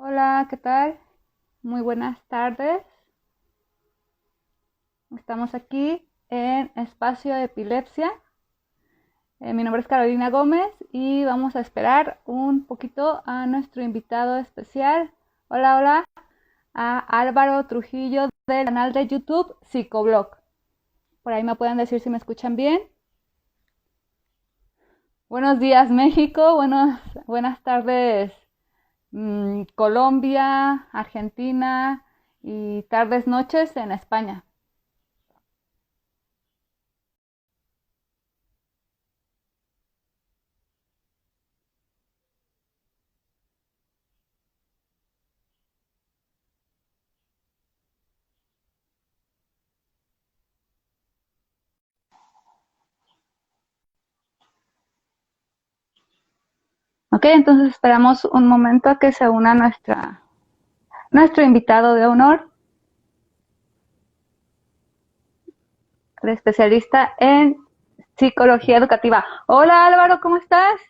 Hola, ¿qué tal? Muy buenas tardes. Estamos aquí en Espacio de Epilepsia. Mi nombre es Carolina Gómez y vamos a esperar un poquito a nuestro invitado especial. Hola, hola, a Álvaro Trujillo del canal de YouTube Psicoblog. Por ahí me pueden decir si me escuchan bien. Buenos días, México. Buenas tardes, Colombia, Argentina y tardes, noches en España. Ok, entonces esperamos un momento a que se una nuestro invitado de honor, el especialista en psicología educativa. Hola Álvaro, ¿cómo estás?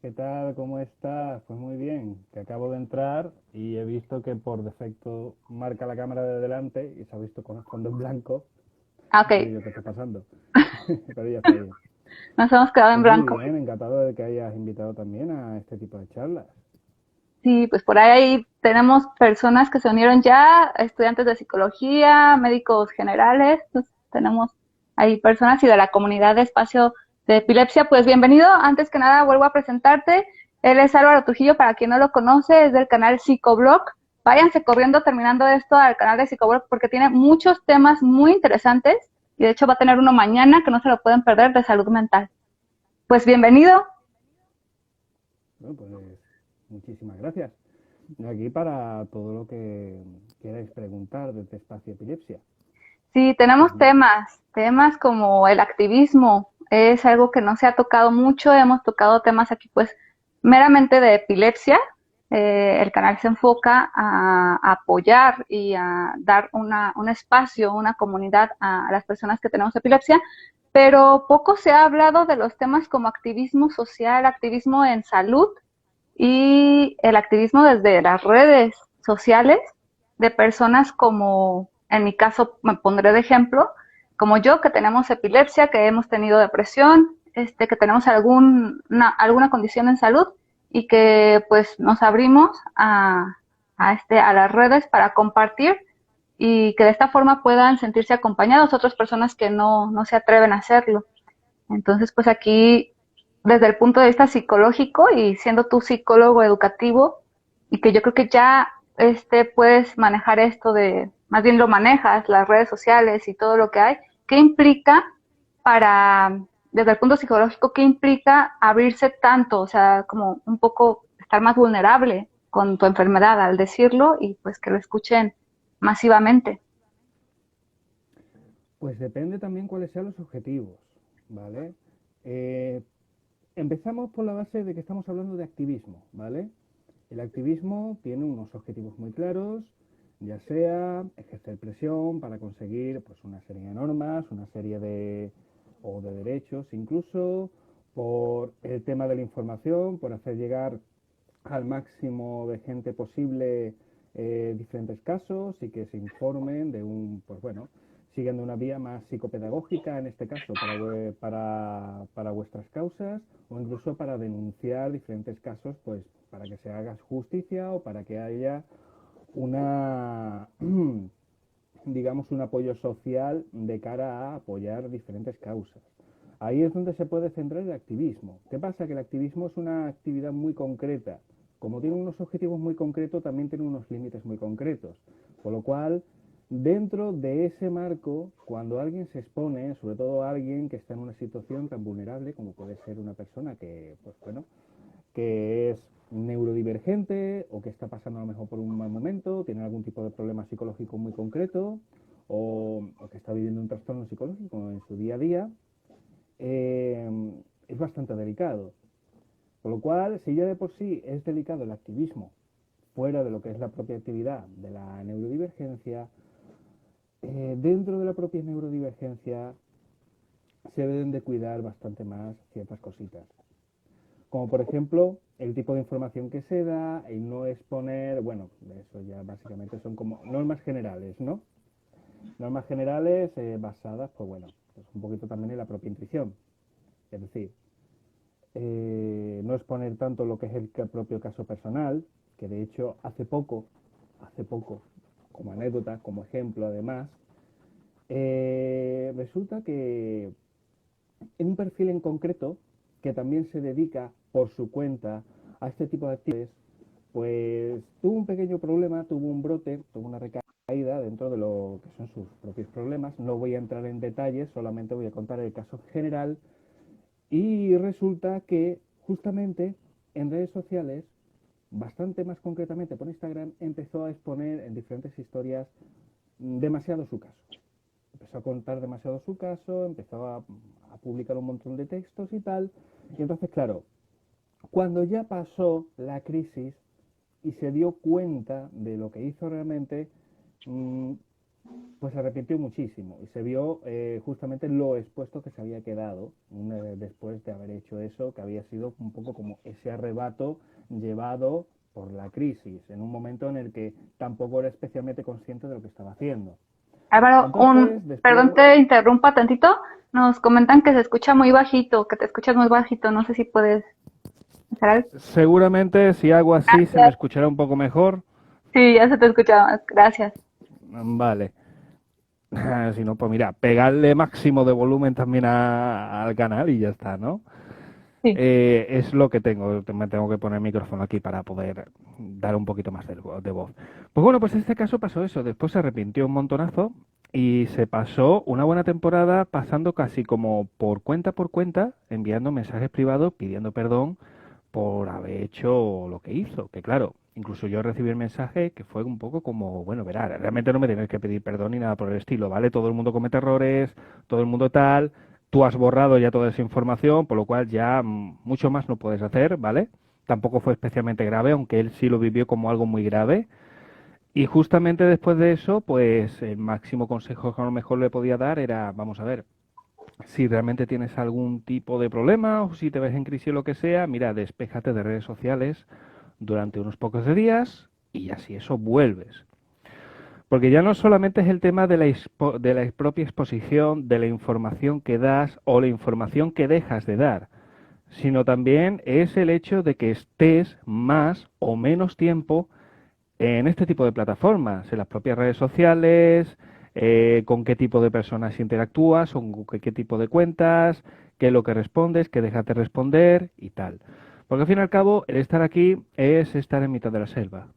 ¿Qué tal? ¿Cómo estás? Pues muy bien, que acabo de entrar y he visto que por defecto marca la cámara de delante y se ha visto con el fondo en blanco. Ah, ok, Y digo, ¿qué está pasando? Pero ya está bien. nos hemos quedado en Pues muy blanco. bien, encantado de que hayas invitado también a este tipo de charlas. Sí, pues por ahí tenemos personas que se unieron ya, estudiantes de psicología, médicos generales, pues tenemos ahí personas y de la comunidad de espacio de epilepsia, pues bienvenido. Antes que nada vuelvo a presentarte. Él es Álvaro Trujillo, para quien no lo conoce, es del canal Psicoblog. Váyanse corriendo terminando esto al canal de Psicoblog porque tiene muchos temas muy interesantes y de hecho va a tener uno mañana que no se lo pueden perder de salud mental. Pues bienvenido. Bueno, pues muchísimas gracias. Aquí para todo lo que queráis preguntar de este espacio epilepsia. Sí, tenemos Ujú. temas como el activismo, es algo que no se ha tocado mucho, hemos tocado temas aquí pues meramente de epilepsia. El canal se enfoca a apoyar y a dar un espacio, una comunidad a las personas que tenemos epilepsia, pero poco se ha hablado de los temas como activismo social, activismo en salud y el activismo desde las redes sociales de personas como, en mi caso me pondré de ejemplo, como yo que tenemos epilepsia, que hemos tenido depresión, que tenemos alguna condición en salud y que pues nos abrimos a las redes para compartir y que de esta forma puedan sentirse acompañados otras personas que no se atreven a hacerlo. Entonces, pues aquí, desde el punto de vista psicológico y siendo tú psicólogo educativo, y que yo creo que ya puedes manejar esto más bien lo manejas, las redes sociales y todo lo que hay, ¿qué implica desde el punto psicológico, qué implica abrirse tanto? O sea, como un poco estar más vulnerable con tu enfermedad al decirlo y pues que lo escuchen masivamente. Pues depende también cuáles sean los objetivos, ¿vale? Eh, Empezamos por la base de que estamos hablando de activismo, ¿vale? El activismo tiene unos objetivos muy claros, ya sea ejercer presión para conseguir pues, una serie de normas, una serie o de derechos, incluso por el tema de la información, por hacer llegar al máximo de gente posible diferentes casos y que se informen de pues bueno, siguiendo una vía más psicopedagógica, en este caso, para vuestras causas, o incluso para denunciar diferentes casos, pues para que se haga justicia o para que haya una, digamos, un apoyo social de cara a apoyar diferentes causas. Ahí es donde se puede centrar el activismo. ¿Qué pasa? Que el activismo es una actividad muy concreta. Como tiene unos objetivos muy concretos, también tiene unos límites muy concretos. Por lo cual, dentro de ese marco, cuando alguien se expone, sobre todo alguien que está en una situación tan vulnerable como puede ser una persona que, pues bueno, que es neurodivergente o que está pasando a lo mejor por un mal momento, tiene algún tipo de problema psicológico muy concreto o que está viviendo un trastorno psicológico en su día a día, eh, es bastante delicado. Por lo cual, si ya de por sí es delicado el activismo fuera de lo que es la propia actividad de la neurodivergencia, dentro de la propia neurodivergencia se deben de cuidar bastante más ciertas cositas. como por ejemplo el tipo de información que se da, el no exponer, bueno, eso ya básicamente son como normas generales, ¿no? Normas generales basadas, pues bueno, pues un poquito también en la propia intuición. Es decir, no exponer tanto lo que es el propio caso personal, que de hecho hace poco, como anécdota, como ejemplo además, resulta que en un perfil en concreto, que también se dedica por su cuenta a este tipo de actividades, pues tuvo un pequeño problema, tuvo un brote, tuvo una recaída dentro de lo que son sus propios problemas. No voy a entrar en detalles, solamente voy a contar el caso general. Y resulta que justamente en redes sociales, bastante más concretamente por Instagram, empezó a exponer en diferentes historias demasiado su caso. Empezó a contar demasiado su caso, empezó a publicar un montón de textos y tal. Y entonces, claro, cuando ya pasó la crisis y se dio cuenta de lo que hizo realmente, mmm, pues se arrepintió muchísimo y se vio justamente lo expuesto que se había quedado después de haber hecho eso, que había sido un poco como ese arrebato llevado por la crisis, en un momento en el que tampoco era especialmente consciente de lo que estaba haciendo. Álvaro, Entonces, perdón después, te interrumpa tantito. Nos comentan que se escucha muy bajito, que te escuchas muy bajito. No sé si puedes hacer algo. seguramente si hago así se me Gracias. escuchará un poco mejor. Sí, ya se te escucha más. Gracias. Vale. Si no, pues mira, pegarle máximo de volumen también al canal y ya está, ¿no? Sí. Es lo que tengo. Me tengo que poner el micrófono aquí para poder dar un poquito más de voz. Pues bueno, pues en este caso pasó eso. Después se arrepintió un montonazo y se pasó una buena temporada pasando casi como por cuenta, enviando mensajes privados pidiendo perdón por haber hecho lo que hizo. Que claro, incluso yo recibí el mensaje que fue un poco como, bueno, verá, realmente no me tienes que pedir perdón ni nada por el estilo, ¿vale? Todo el mundo comete errores, todo el mundo tal. Tú has borrado ya toda esa información, por lo cual ya mucho más no puedes hacer, ¿vale? Tampoco fue especialmente grave, aunque él sí lo vivió como algo muy grave. Y justamente después de eso, pues el máximo consejo que a lo mejor le podía dar era, vamos a ver, si realmente tienes algún tipo de problema o si te ves en crisis o lo que sea, mira, despéjate de redes sociales durante unos pocos de días y así eso vuelves. Porque ya no solamente es el tema de de la propia exposición, de la información que das o la información que dejas de dar, sino también es el hecho de que estés más o menos tiempo en este tipo de plataformas, en las propias redes sociales, con qué tipo de personas interactúas, con qué tipo de cuentas, qué es lo que respondes, qué dejas de responder y tal. Porque al fin y al cabo, el estar aquí es estar en mitad de la selva.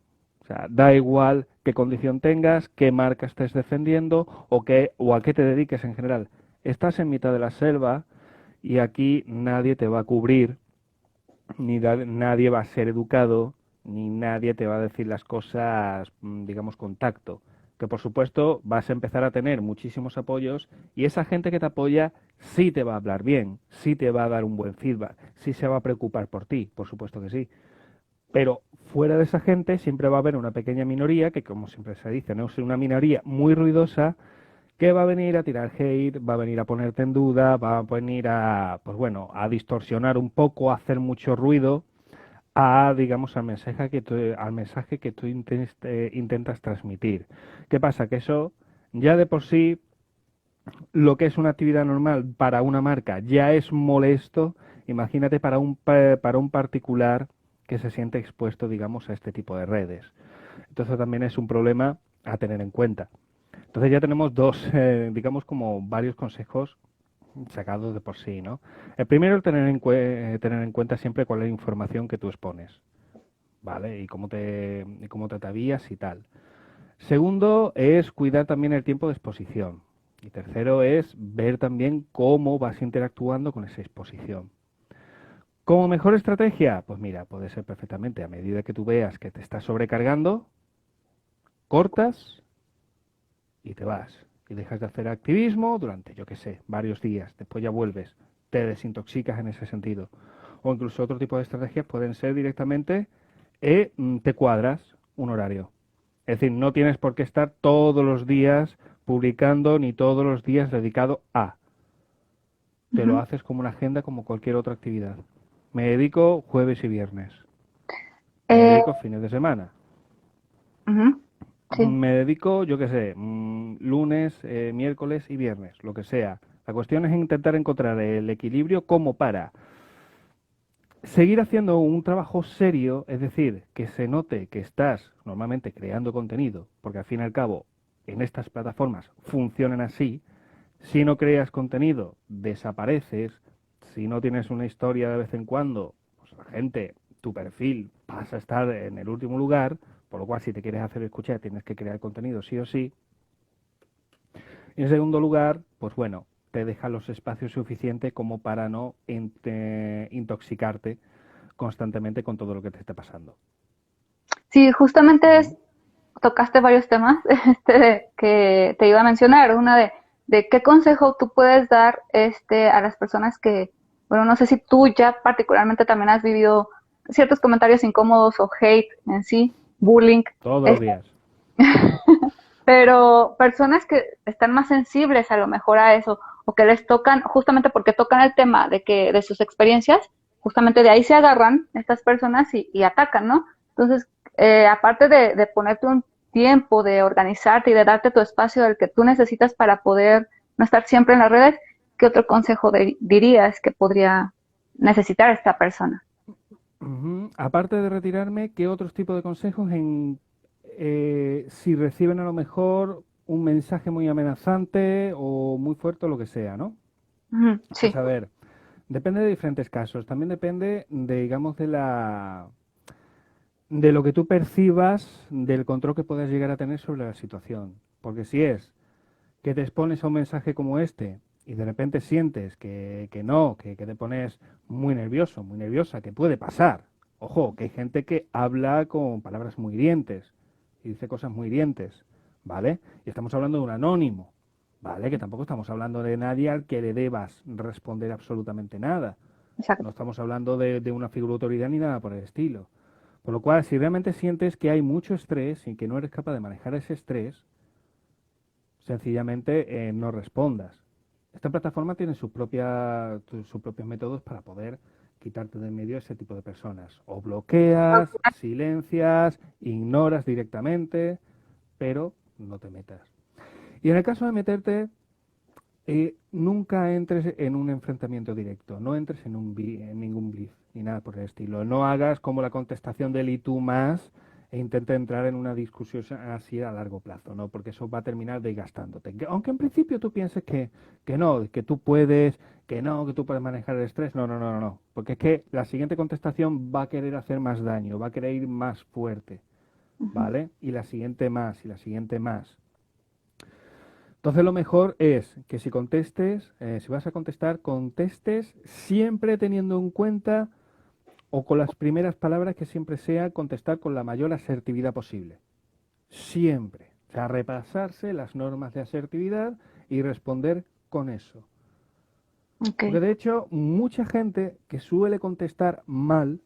O sea, da igual qué condición tengas, qué marca estés defendiendo o a qué te dediques en general. Estás en mitad de la selva y aquí nadie te va a cubrir, nadie va a ser educado, ni nadie te va a decir las cosas, digamos, con tacto. Que por supuesto vas a empezar a tener muchísimos apoyos y esa gente que te apoya sí te va a hablar bien, sí te va a dar un buen feedback, sí se va a preocupar por ti, por supuesto que sí. Pero fuera de esa gente siempre va a haber una pequeña minoría, que como siempre se dice, no es una minoría muy ruidosa, que va a venir a tirar hate, va a venir a ponerte en duda, va a venir a, pues bueno, a distorsionar un poco, a hacer mucho ruido, a, digamos, al mensaje que tú intentas transmitir. ¿Qué pasa? Que eso ya de por sí, lo que es una actividad normal para una marca ya es molesto, imagínate para un particular que se siente expuesto, digamos, a este tipo de redes. Entonces también es un problema a tener en cuenta. Entonces ya tenemos dos, digamos, como varios consejos sacados de por sí, ¿no? El primero, tener en cuenta siempre cuál es la información que tú expones, ¿vale? Y cómo te atavías y tal. Segundo, es cuidar también el tiempo de exposición. Y tercero es ver también cómo vas interactuando con esa exposición. Como mejor estrategia, pues mira, puede ser perfectamente a medida que tú veas que te estás sobrecargando, cortas y te vas. Y dejas de hacer activismo durante, yo qué sé, varios días. Después ya vuelves. Te desintoxicas en ese sentido. O incluso otro tipo de estrategias pueden ser directamente te cuadras un horario. Es decir, no tienes por qué estar todos los días publicando ni todos los días dedicado a. Te lo Ujú. haces como una agenda como cualquier otra actividad. Me dedico jueves y viernes. Me Eh, dedico fines de semana. Ujú, sí. Me dedico, yo qué sé, lunes, miércoles y viernes, lo que sea. La cuestión es intentar encontrar el equilibrio como para seguir haciendo un trabajo serio, es decir, que se note que estás normalmente creando contenido, porque al fin y al cabo en estas plataformas funcionan así. Si no creas contenido, desapareces. Si no tienes una historia de vez en cuando, pues la gente, tu perfil pasa a estar en el último lugar, por lo cual si te quieres hacer escuchar tienes que crear contenido sí o sí. Y en segundo lugar, pues bueno, te deja los espacios suficientes como para no intoxicarte constantemente con todo lo que te esté pasando. Sí, justamente ¿Vale? tocaste varios temas que te iba a mencionar. Una de qué consejo tú puedes dar a las personas que, bueno, no sé si tú ya particularmente también has vivido ciertos comentarios incómodos o hate en sí, bullying, Todos los este, días. pero personas que están más sensibles a lo mejor a eso o que les tocan, justamente porque tocan el tema de sus experiencias, justamente de ahí se agarran estas personas y atacan, ¿no? Entonces, aparte de ponerte un tiempo, de organizarte y de darte tu espacio del que tú necesitas para poder no estar siempre en las redes, ¿qué otro consejo dirías que podría necesitar esta persona? Ujú. Aparte de retirarme, ¿qué otros tipos de consejos si reciben a lo mejor un mensaje muy amenazante o muy fuerte o lo que sea, ¿no? Ujú, Pues sí, a ver, depende de diferentes casos. También depende de, digamos, de lo que tú percibas del control que puedas llegar a tener sobre la situación. Porque si es que te expones a un mensaje como este y de repente sientes que no, que te pones muy nervioso, muy nerviosa, que puede pasar. Ojo, que hay gente que habla con palabras muy hirientes y dice cosas muy hirientes, ¿vale? Y estamos hablando de un anónimo, ¿vale? Que tampoco estamos hablando de nadie al que le debas responder absolutamente nada. No exacto. estamos hablando de una figura de autoridad ni nada por el estilo. Por lo cual, si realmente sientes que hay mucho estrés y que no eres capaz de manejar ese estrés, sencillamente no respondas. Esta plataforma tiene sus propios métodos para poder quitarte de en medio ese tipo de personas. O bloqueas, silencias, ignoras directamente, pero no te metas. Y en el caso de meterte, nunca entres en un enfrentamiento directo, no entres en ningún bliz ni nada por el estilo. No hagas como la contestación del y tú más e intenta entrar en una discusión así a largo plazo, ¿no? Porque eso va a terminar desgastándote. Aunque en principio tú pienses que no, que tú puedes, que no, que tú puedes manejar el estrés, no, no, no, no, no. Porque es que la siguiente contestación va a querer hacer más daño, va a querer ir más fuerte, Ujú, ¿vale? Y la siguiente más, y la siguiente más. Entonces lo mejor es que si contestes, si vas a contestar, contestes siempre teniendo en cuenta o con las primeras palabras que siempre sea contestar con la mayor asertividad posible. Siempre. O sea, repasarse las normas de asertividad y responder con eso. ok. Porque de hecho, mucha gente que suele contestar mal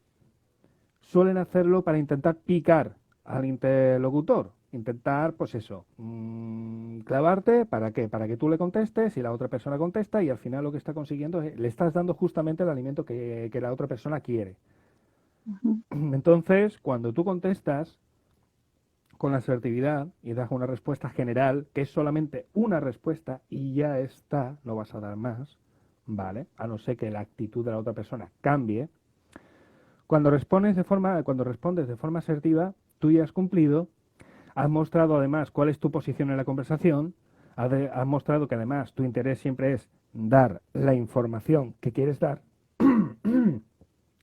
suelen hacerlo para intentar picar al interlocutor. Intentar, pues eso, clavarte, ¿para qué? Para que tú le contestes y la otra persona contesta y al final lo que está consiguiendo es, le estás dando justamente el alimento que la otra persona quiere. Ujú, Entonces, cuando tú contestas con asertividad y das una respuesta general, que es solamente una respuesta y ya está, no vas a dar más, ¿vale? A no ser que la actitud de la otra persona cambie. Cuando respondes de forma asertiva, tú ya has cumplido, has mostrado además cuál es tu posición en la conversación, has mostrado que además tu interés siempre es dar la información que quieres dar,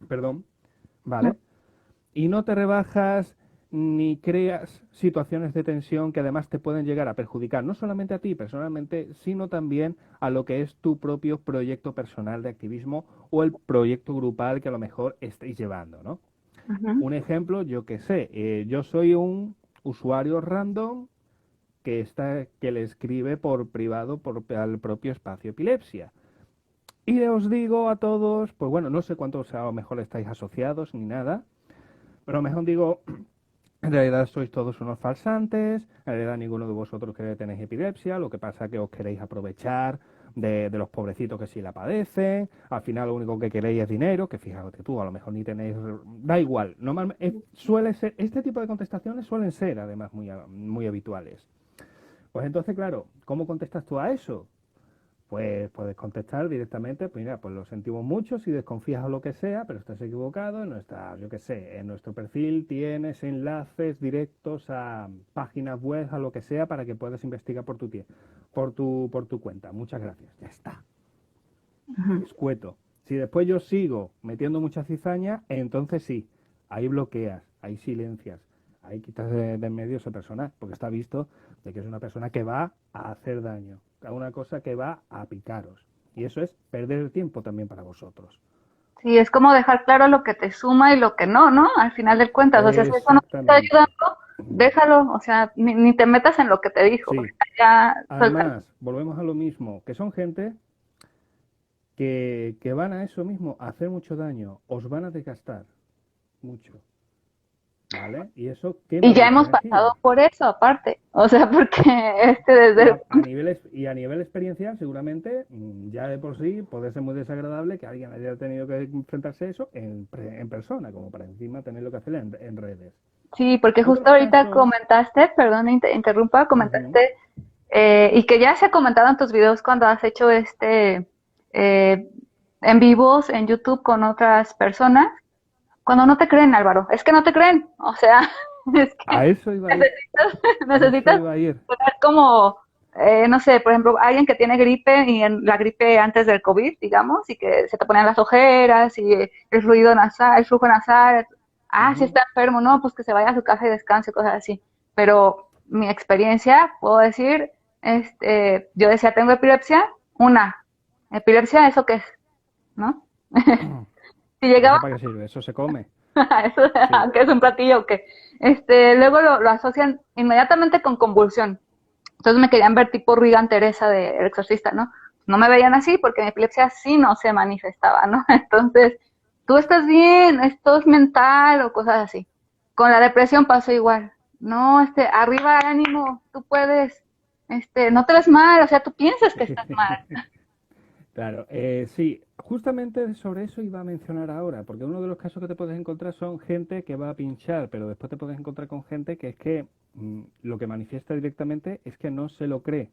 perdón, ¿vale? Y no te rebajas ni creas situaciones de tensión que además te pueden llegar a perjudicar no solamente a ti personalmente, sino también a lo que es tu propio proyecto personal de activismo o el proyecto grupal que a lo mejor estéis llevando, ¿no? ujú, Un ejemplo, yo que sé, yo soy un usuario random que le escribe por privado al propio espacio epilepsia. Y os digo a todos, pues bueno, no sé cuántos a lo mejor estáis asociados ni nada, pero a lo mejor digo, en realidad sois todos unos falsantes, en realidad ninguno de vosotros cree que tenéis epilepsia, lo que pasa es que os queréis aprovechar de los pobrecitos que sí la padecen, al final lo único que queréis es dinero, que fíjate tú, a lo mejor ni tenéis, da igual, normalmente suele ser, este tipo de contestaciones suelen ser además muy habituales. Pues entonces, claro, ¿cómo contestas tú a eso? Pues puedes contestar directamente, pues mira, pues lo sentimos mucho si desconfías o lo que sea, pero estás equivocado, yo qué sé, en nuestro perfil tienes enlaces directos a páginas web, a lo que sea, para que puedas investigar por tu cuenta. Muchas gracias, ya está, Ujú. escueto. Si después yo sigo metiendo mucha cizaña, entonces sí, ahí bloqueas, ahí silencias, ahí quitas de en medio esa persona, porque está visto de que es una persona que va a hacer daño, a una cosa que va a picaros. Y eso es perder el tiempo también para vosotros. Sí, es como dejar claro lo que te suma y lo que no, ¿no? Al final de cuentas, o sea, si eso no te está Exactamente. ayudando, déjalo, o sea, ni te metas en lo que te dijo, o Sí. sea, ya suéltalo. Además, volvemos a lo mismo, que son gente que van a eso mismo, a hacer mucho daño, os van a desgastar mucho, ¿vale? Y eso quema Y ya vuestra hemos pasado energía. por eso, aparte, o sea, porque desde Y el a nivel experiencial, seguramente, ya de por sí puede ser muy desagradable que alguien haya tenido que enfrentarse a eso en persona, como para encima tenerlo que hacer en redes. Sí, porque justo Otros ahorita casos, comentaste, perdón, interrumpa, ujú, comentaste, y que ya se ha comentado en tus videos cuando has hecho eh, en vivos en YouTube con otras personas, cuando no te creen, Álvaro, es que no te creen, o sea, es que a eso iba a ir, necesitas, a eso necesitas iba a ir. tener como, no sé, por ejemplo, alguien que tiene gripe y en la gripe antes del COVID, digamos, y que se te ponen las ojeras y el ruido nasal, el flujo nasal, si Ujú. está enfermo, no, pues que se vaya a su casa y descanse, cosas así. Pero mi experiencia, puedo decir, yo decía, tengo epilepsia, epilepsia, ¿eso qué es? ¿No? Si ¿Y llegaba eso para qué sirve? ¿Eso se come? eso, Sí. que es un platillo que, luego lo asocian inmediatamente con convulsión. Entonces me querían ver tipo Regan Teresa de El Exorcista, ¿no? No me veían así porque mi epilepsia sí no se manifestaba, ¿no? Entonces, tú estás bien, esto es mental o cosas así. Con la depresión pasó igual. No, arriba ánimo, tú puedes, no te ves mal, o sea, tú piensas que estás mal. Claro, sí, justamente sobre eso iba a mencionar ahora, porque uno de los casos que te puedes encontrar son gente que va a pinchar, pero después te puedes encontrar con gente que es que lo que manifiesta directamente es que no se lo cree.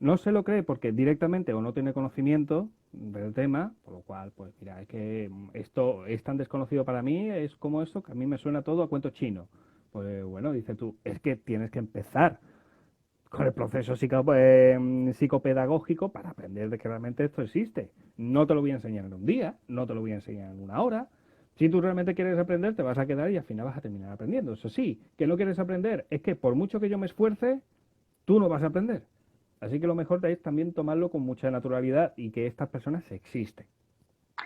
No se lo cree porque directamente o no tiene conocimiento del tema, por lo cual, pues mira, es que esto es tan desconocido para mí, es como esto, que a mí me suena todo a cuento chino. Pues bueno, dice tú, es que tienes que empezar con el proceso psicopedagógico para aprender de que realmente esto existe. No te lo voy a enseñar en un día, no te lo voy a enseñar en una hora. Si tú realmente quieres aprender, te vas a quedar y al final vas a terminar aprendiendo. Eso sí, que no quieres aprender, es que por mucho que yo me esfuerce, tú no vas a aprender. Así que lo mejor es también tomarlo con mucha naturalidad y que estas personas existen,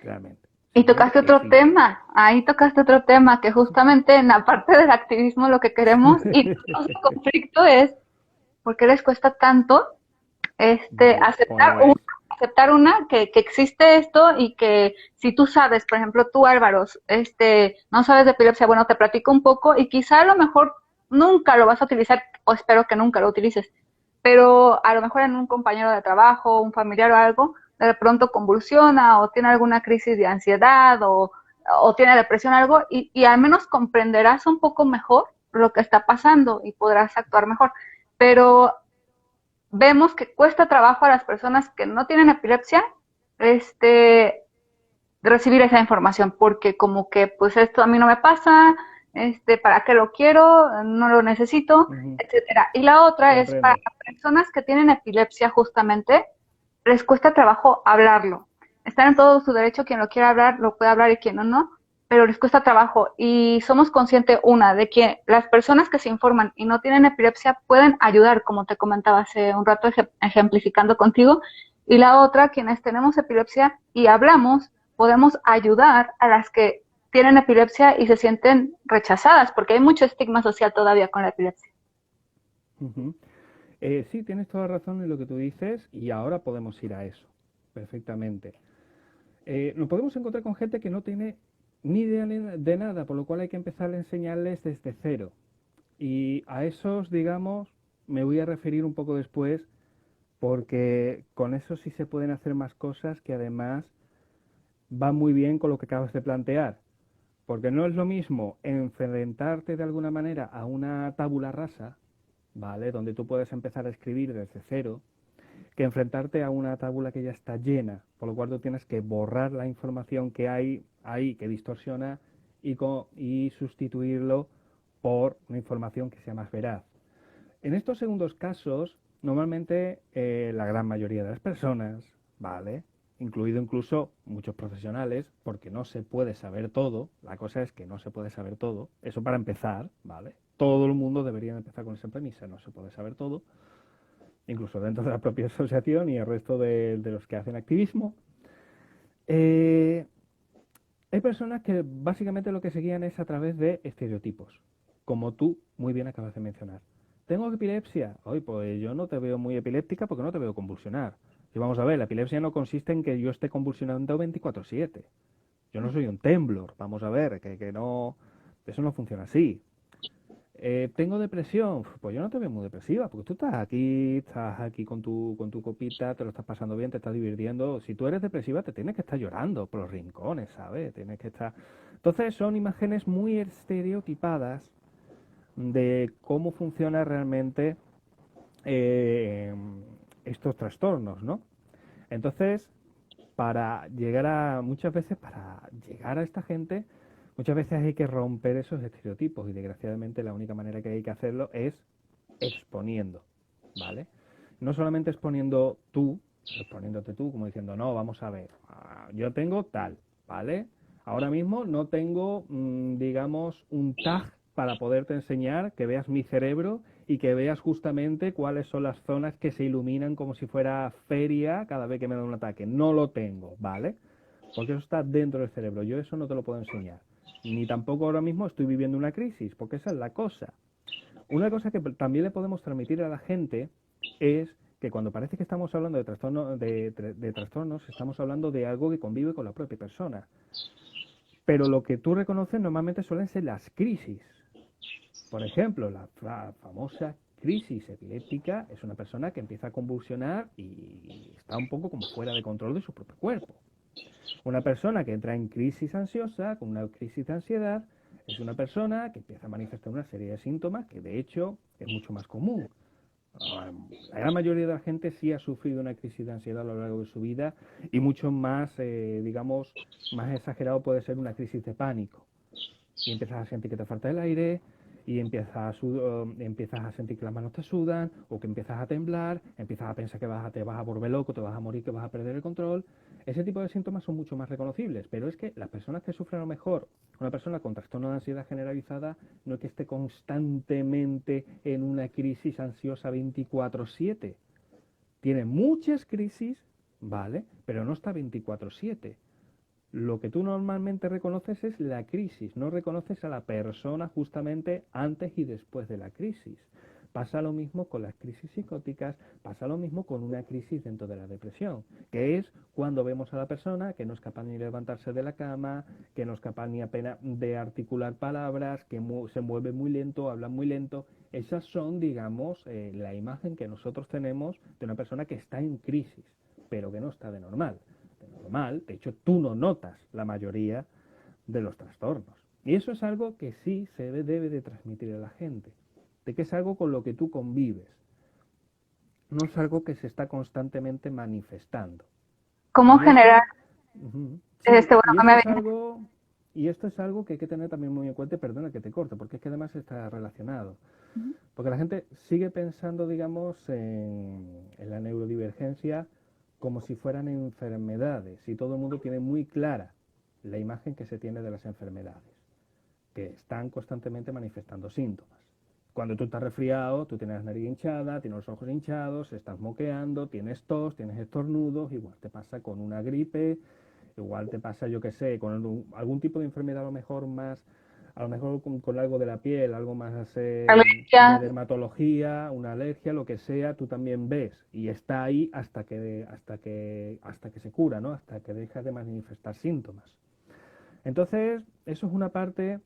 realmente. Y Simplemente tocaste otro existen. tema, ahí tocaste otro tema, que justamente en la parte del activismo lo que queremos y nos causa conflicto es por qué les cuesta tanto Vale, aceptar una, pues que existe esto y que si tú sabes, por ejemplo, tú Álvaro, no sabes de epilepsia, bueno, te platico un poco y quizá a lo mejor nunca lo vas a utilizar o espero que nunca lo utilices, pero a lo mejor en un compañero de trabajo, un familiar o algo, de pronto convulsiona o tiene alguna crisis de ansiedad o tiene depresión o algo y al menos comprenderás un poco mejor lo que está pasando y podrás actuar mejor. Pero vemos que cuesta trabajo a las personas que no tienen epilepsia, este, recibir esa información, porque como que, pues esto a mí no me pasa, ¿para qué lo quiero? No lo necesito, ujú, etcétera. Y la otra es para comprendo. personas que tienen epilepsia justamente, les cuesta trabajo hablarlo. Están en todo su derecho, quien lo quiera hablar, lo puede hablar y quien no, pero les cuesta trabajo. Y somos conscientes, una, de que las personas que se informan y no tienen epilepsia pueden ayudar, como te comentaba hace un rato, ejemplificando contigo. Y la otra, quienes tenemos epilepsia y hablamos, podemos ayudar a las que tienen epilepsia y se sienten rechazadas, porque hay mucho estigma social todavía con la epilepsia. Ujú. Sí, tienes toda razón en lo que tú dices y ahora podemos ir a eso, perfectamente. Nos podemos encontrar con gente que no tiene ni idea de nada, por lo cual hay que empezar a enseñarles desde cero. Y a esos, digamos, me voy a referir un poco después porque con eso sí se pueden hacer más cosas que además van muy bien con lo que acabas de plantear. Porque no es lo mismo enfrentarte de alguna manera a una tabula rasa, ¿vale? Donde tú puedes empezar a escribir desde cero, que enfrentarte a una tabla que ya está llena, por lo cual tú tienes que borrar la información que hay ahí que distorsiona y sustituirlo por una información que sea más veraz. En estos segundos casos, normalmente la gran mayoría de las personas, ¿vale? Incluido incluso muchos profesionales, porque no se puede saber todo, la cosa es que no se puede saber todo, eso para empezar, ¿vale? Todo el mundo debería empezar con esa premisa, no se puede saber todo, incluso dentro de la propia asociación y el resto de los que hacen activismo. Eh, Hay personas que básicamente lo que se guían es a través de estereotipos, como tú muy bien acabas de mencionar. ¿Tengo epilepsia? Hoy pues yo no te veo muy epiléptica porque no te veo convulsionar. Y vamos a ver, la epilepsia no consiste en que yo esté convulsionando 24/7. Yo no soy un temblor, vamos a ver, que no, eso no funciona así. Tengo depresión, pues yo no te veo muy depresiva, porque tú estás aquí con tu copita, te lo estás pasando bien, te estás divirtiendo. Si tú eres depresiva, te tienes que estar llorando por los rincones, ¿sabes? Tienes que estar. Entonces son imágenes muy estereotipadas de cómo funciona realmente eh, estos trastornos, ¿no? Entonces, muchas veces, para llegar a esta gente, muchas veces hay que romper esos estereotipos y desgraciadamente la única manera que hay que hacerlo es exponiendo, ¿vale? No solamente exponiéndote tú, como diciendo, no, vamos a ver, yo tengo tal, ¿vale? Ahora mismo no tengo, digamos, un tag para poderte enseñar, que veas mi cerebro y que veas justamente cuáles son las zonas que se iluminan como si fuera feria cada vez que me da un ataque. No lo tengo, ¿vale? Porque eso está dentro del cerebro. Yo eso no te lo puedo enseñar. Ni tampoco ahora mismo estoy viviendo una crisis, porque esa es la cosa. Una cosa que también le podemos transmitir a la gente es que cuando parece que estamos hablando de trastornos, estamos hablando de algo que convive con la propia persona. Pero lo que tú reconoces normalmente suelen ser las crisis. Por ejemplo, la famosa crisis epiléptica es una persona que empieza a convulsionar y está un poco como fuera de control de su propio cuerpo. Una persona que entra en crisis ansiosa, con una crisis de ansiedad, es una persona que empieza a manifestar una serie de síntomas que de hecho es mucho más común. La gran mayoría de la gente sí ha sufrido una crisis de ansiedad a lo largo de su vida y mucho más, digamos, más exagerado puede ser una crisis de pánico. Y empiezas a sentir que te falta el aire, y empiezas a sentir que las manos te sudan, o que empiezas a temblar, empiezas a pensar que te vas a volver loco, te vas a morir, que vas a perder el control. Ese tipo de síntomas son mucho más reconocibles, pero es que las personas que sufren a lo mejor, una persona con trastorno de ansiedad generalizada, no es que esté constantemente en una crisis ansiosa 24/7. Tiene muchas crisis, ¿vale? Pero no está 24/7. Lo que tú normalmente reconoces es la crisis, no reconoces a la persona justamente antes y después de la crisis. Pasa lo mismo con las crisis psicóticas, pasa lo mismo con una crisis dentro de la depresión, que es cuando vemos a la persona que no es capaz ni de levantarse de la cama, que no es capaz ni apenas de articular palabras, que se mueve muy lento, habla muy lento. Esas son, digamos, la imagen que nosotros tenemos de una persona que está en crisis, pero que no está de normal. Normal, de hecho tú no notas la mayoría de los trastornos. Y eso es algo que sí se debe de transmitir a la gente, de que es algo con lo que tú convives, no es algo que se está constantemente manifestando. ¿Cómo Y generar? esto, sí, Bueno, no me había. y esto es algo que hay que tener también muy en cuenta, y perdona que te corte, porque es que además está relacionado. Porque la gente sigue pensando, digamos, en la neurodivergencia como si fueran enfermedades, y todo el mundo tiene muy clara la imagen que se tiene de las enfermedades, que están constantemente manifestando síntomas. Cuando tú estás resfriado, tú tienes la nariz hinchada, tienes los ojos hinchados, estás moqueando, tienes tos, tienes estornudos, igual te pasa con una gripe, igual te pasa, yo qué sé, con algún tipo de enfermedad a lo mejor con algo de la piel, algo más de Alergia. dermatología, una alergia, lo que sea, tú también ves y está ahí hasta que se cura, ¿no? Hasta que deja de manifestar síntomas. Entonces, eso es una parte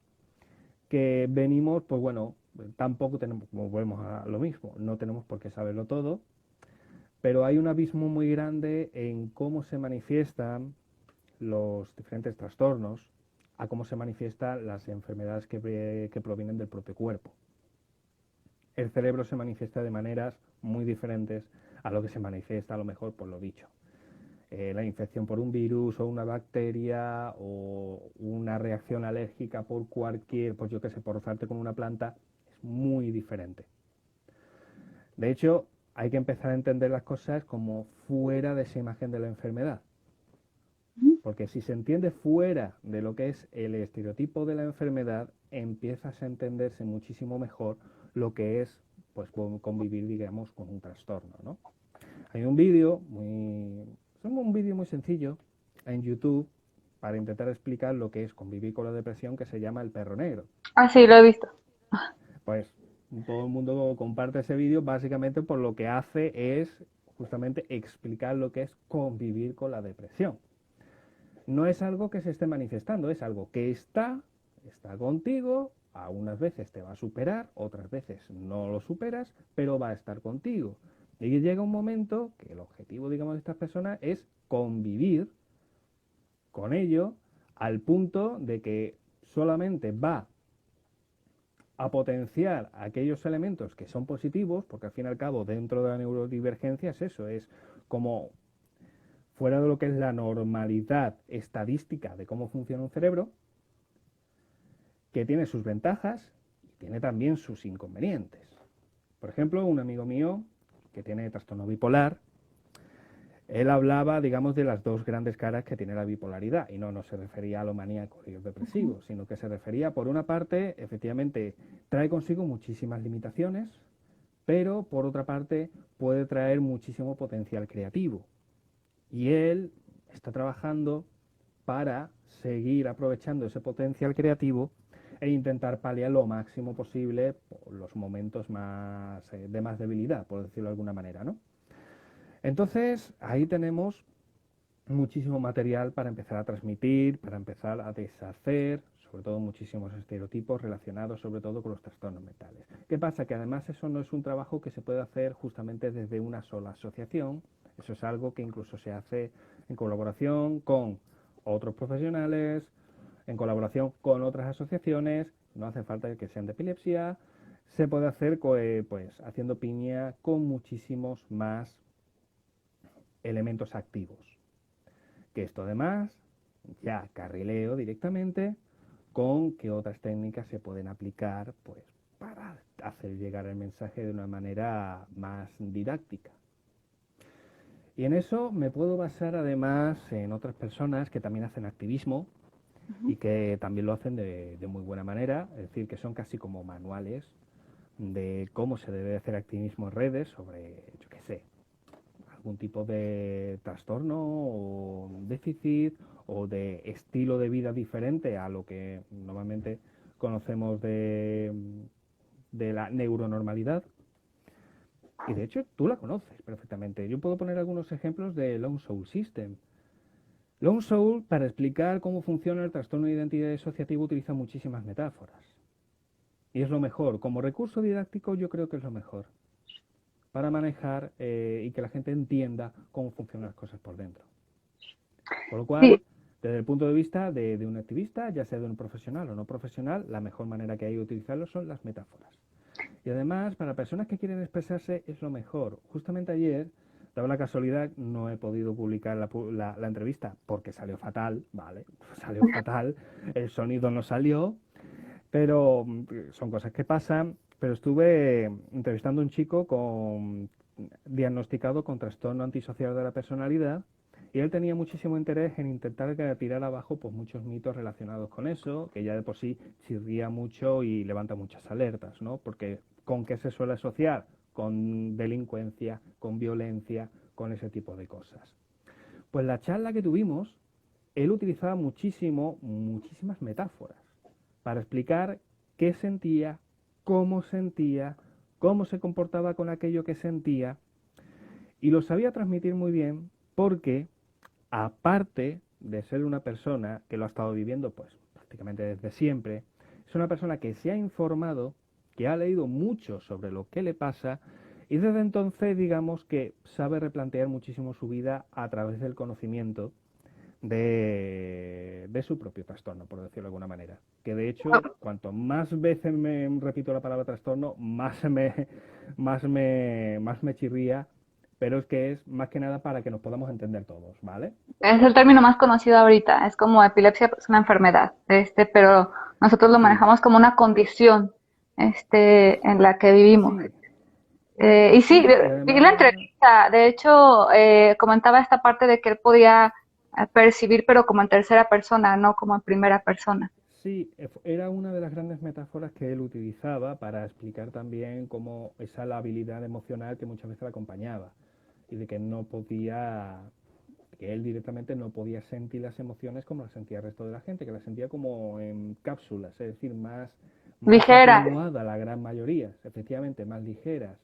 que venimos, pues bueno, tampoco tenemos, como volvemos a lo mismo, no tenemos por qué saberlo todo, pero hay un abismo muy grande en cómo se manifiestan los diferentes trastornos a cómo se manifiestan las enfermedades que provienen del propio cuerpo. El cerebro se manifiesta de maneras muy diferentes a lo que se manifiesta a lo mejor por lo dicho. La infección por un virus o una bacteria o una reacción alérgica por cualquier, pues yo qué sé, por rozarte con una planta, es muy diferente. De hecho, hay que empezar a entender las cosas como fuera de esa imagen de la enfermedad. Porque si se entiende fuera de lo que es el estereotipo de la enfermedad, empiezas a entenderse muchísimo mejor lo que es pues convivir, digamos, con un trastorno, ¿no? Hay un vídeo muy sencillo en YouTube para intentar explicar lo que es convivir con la depresión, que se llama El perro negro. Ah, sí, lo he visto. Pues todo el mundo comparte ese vídeo básicamente por lo que hace es justamente explicar lo que es convivir con la depresión. No es algo que se esté manifestando, es algo que está contigo, a unas veces te va a superar, otras veces no lo superas, pero va a estar contigo. Y llega un momento que el objetivo, digamos, de estas personas es convivir con ello al punto de que solamente va a potenciar aquellos elementos que son positivos, porque al fin y al cabo dentro de la neurodivergencia es eso, es como fuera de lo que es la normalidad estadística de cómo funciona un cerebro, que tiene sus ventajas y tiene también sus inconvenientes. Por ejemplo, un amigo mío que tiene trastorno bipolar, él hablaba, digamos, de las dos grandes caras que tiene la bipolaridad, y no se refería a lo maníaco y depresivo, sino que se refería, por una parte, efectivamente, trae consigo muchísimas limitaciones, pero por otra parte puede traer muchísimo potencial creativo. Y él está trabajando para seguir aprovechando ese potencial creativo e intentar paliar lo máximo posible por los momentos de más debilidad, por decirlo de alguna manera, ¿no? Entonces, ahí tenemos muchísimo material para empezar a transmitir, para empezar a deshacer, sobre todo muchísimos estereotipos relacionados sobre todo con los trastornos mentales. ¿Qué pasa? Que además eso no es un trabajo que se puede hacer justamente desde una sola asociación, eso es algo que incluso se hace en colaboración con otros profesionales, en colaboración con otras asociaciones, no hace falta que sean de epilepsia, se puede hacer pues haciendo piña con muchísimos más elementos activos. Que esto además ya carrileo directamente con qué otras técnicas se pueden aplicar pues para hacer llegar el mensaje de una manera más didáctica. Y en eso me puedo basar además en otras personas que también hacen activismo y que también lo hacen de muy buena manera, es decir, que son casi como manuales de cómo se debe hacer activismo en redes sobre, yo qué sé, algún tipo de trastorno o déficit o de estilo de vida diferente a lo que normalmente conocemos de la neuronormalidad. Y de hecho tú la conoces perfectamente. Yo puedo poner algunos ejemplos de Lone Soul System. Lone Soul, para explicar cómo funciona el trastorno de identidad disociativo, utiliza muchísimas metáforas. Y es lo mejor. Como recurso didáctico yo creo que es lo mejor para manejar y que la gente entienda cómo funcionan las cosas por dentro. Con lo cual, Sí, desde el punto de vista de un activista, ya sea de un profesional o no profesional, la mejor manera que hay de utilizarlo son las metáforas. Y además, para personas que quieren expresarse, es lo mejor. Justamente ayer, daba la casualidad, no he podido publicar la entrevista porque salió fatal, ¿vale? Salió fatal, el sonido no salió, pero son cosas que pasan. Pero estuve entrevistando a un chico diagnosticado con trastorno antisocial de la personalidad y él tenía muchísimo interés en intentar tirar abajo pues muchos mitos relacionados con eso, que ya de por sí chirría mucho y levanta muchas alertas, ¿no? Porque ¿con qué se suele asociar? Con delincuencia, con violencia, con ese tipo de cosas. Pues la charla que tuvimos, él utilizaba muchísimas metáforas para explicar qué sentía, cómo se comportaba con aquello que sentía, y lo sabía transmitir muy bien porque, aparte de ser una persona que lo ha estado viviendo pues prácticamente desde siempre, es una persona que se ha informado, que ha leído mucho sobre lo que le pasa Y desde entonces, digamos que sabe replantear muchísimo su vida a través del conocimiento de su propio trastorno, por decirlo de alguna manera. Que de hecho, cuanto más veces me repito la palabra trastorno, más me chirría, pero es que es más que nada para que nos podamos entender todos, ¿vale? Es el término más conocido ahorita, es como epilepsia es una enfermedad, pero nosotros lo Sí, manejamos como una condición, en la que vivimos. sí, Y sí, sí, y vi la además, entrevista, de hecho, comentaba esta parte de que él podía percibir, pero como en tercera persona, no como en primera persona. sí, era una de las grandes metáforas que él utilizaba para explicar también cómo esa la habilidad emocional que muchas veces la acompañaba y de que no podía, que él directamente no podía sentir las emociones como las sentía el resto de la gente, que las sentía como en cápsulas, es decir, más Ligera. atenuada la gran mayoría, efectivamente, más ligeras.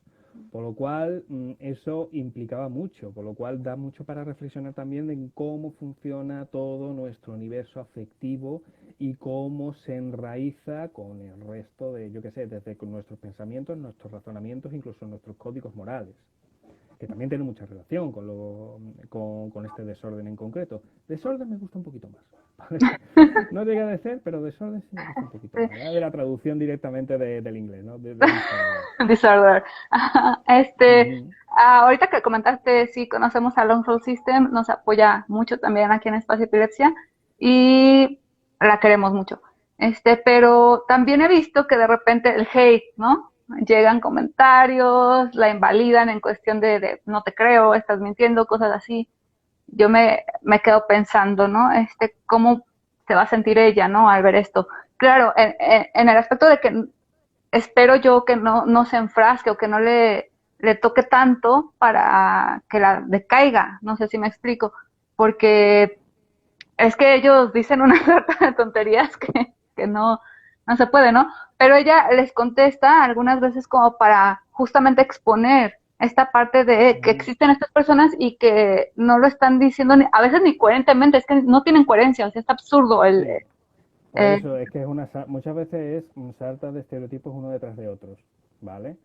Por lo cual, eso implicaba mucho, por lo cual da mucho para reflexionar también en cómo funciona todo nuestro universo afectivo y cómo se enraiza con el resto de, yo qué sé, desde nuestros pensamientos, nuestros razonamientos, incluso nuestros códigos morales, que también tiene mucha relación con este desorden en concreto. Desorden me gusta un poquito más. ¿Vale? No llega a ser, pero desorden sí me gusta un poquito más. Ya de la traducción directamente del inglés, ¿no? De disorder. Disorder. Uh -huh. Ahorita que comentaste, sí, conocemos a Long Soul System, nos apoya mucho también aquí en Espacio Epilepsia y la queremos mucho. Pero también he visto que de repente el hate, ¿no? Llegan comentarios, la invalidan en cuestión de no te creo, estás mintiendo, cosas así. Yo me quedo pensando, ¿no? ¿Cómo se va a sentir ella, ¿no? Al ver esto. Claro, en el aspecto de que espero yo que no se enfrasque o que no le toque tanto para que la decaiga, no sé si me explico, porque es que ellos dicen una sarta de tonterías que no se puede, ¿no? Pero ella les contesta algunas veces como para justamente exponer esta parte de Uh que -huh. existen estas personas y que no lo están diciendo a veces ni coherentemente, es que no tienen coherencia, o sea, está absurdo Sí, por eh, eso es que muchas veces es un salta de estereotipos uno detrás de otros, ¿vale?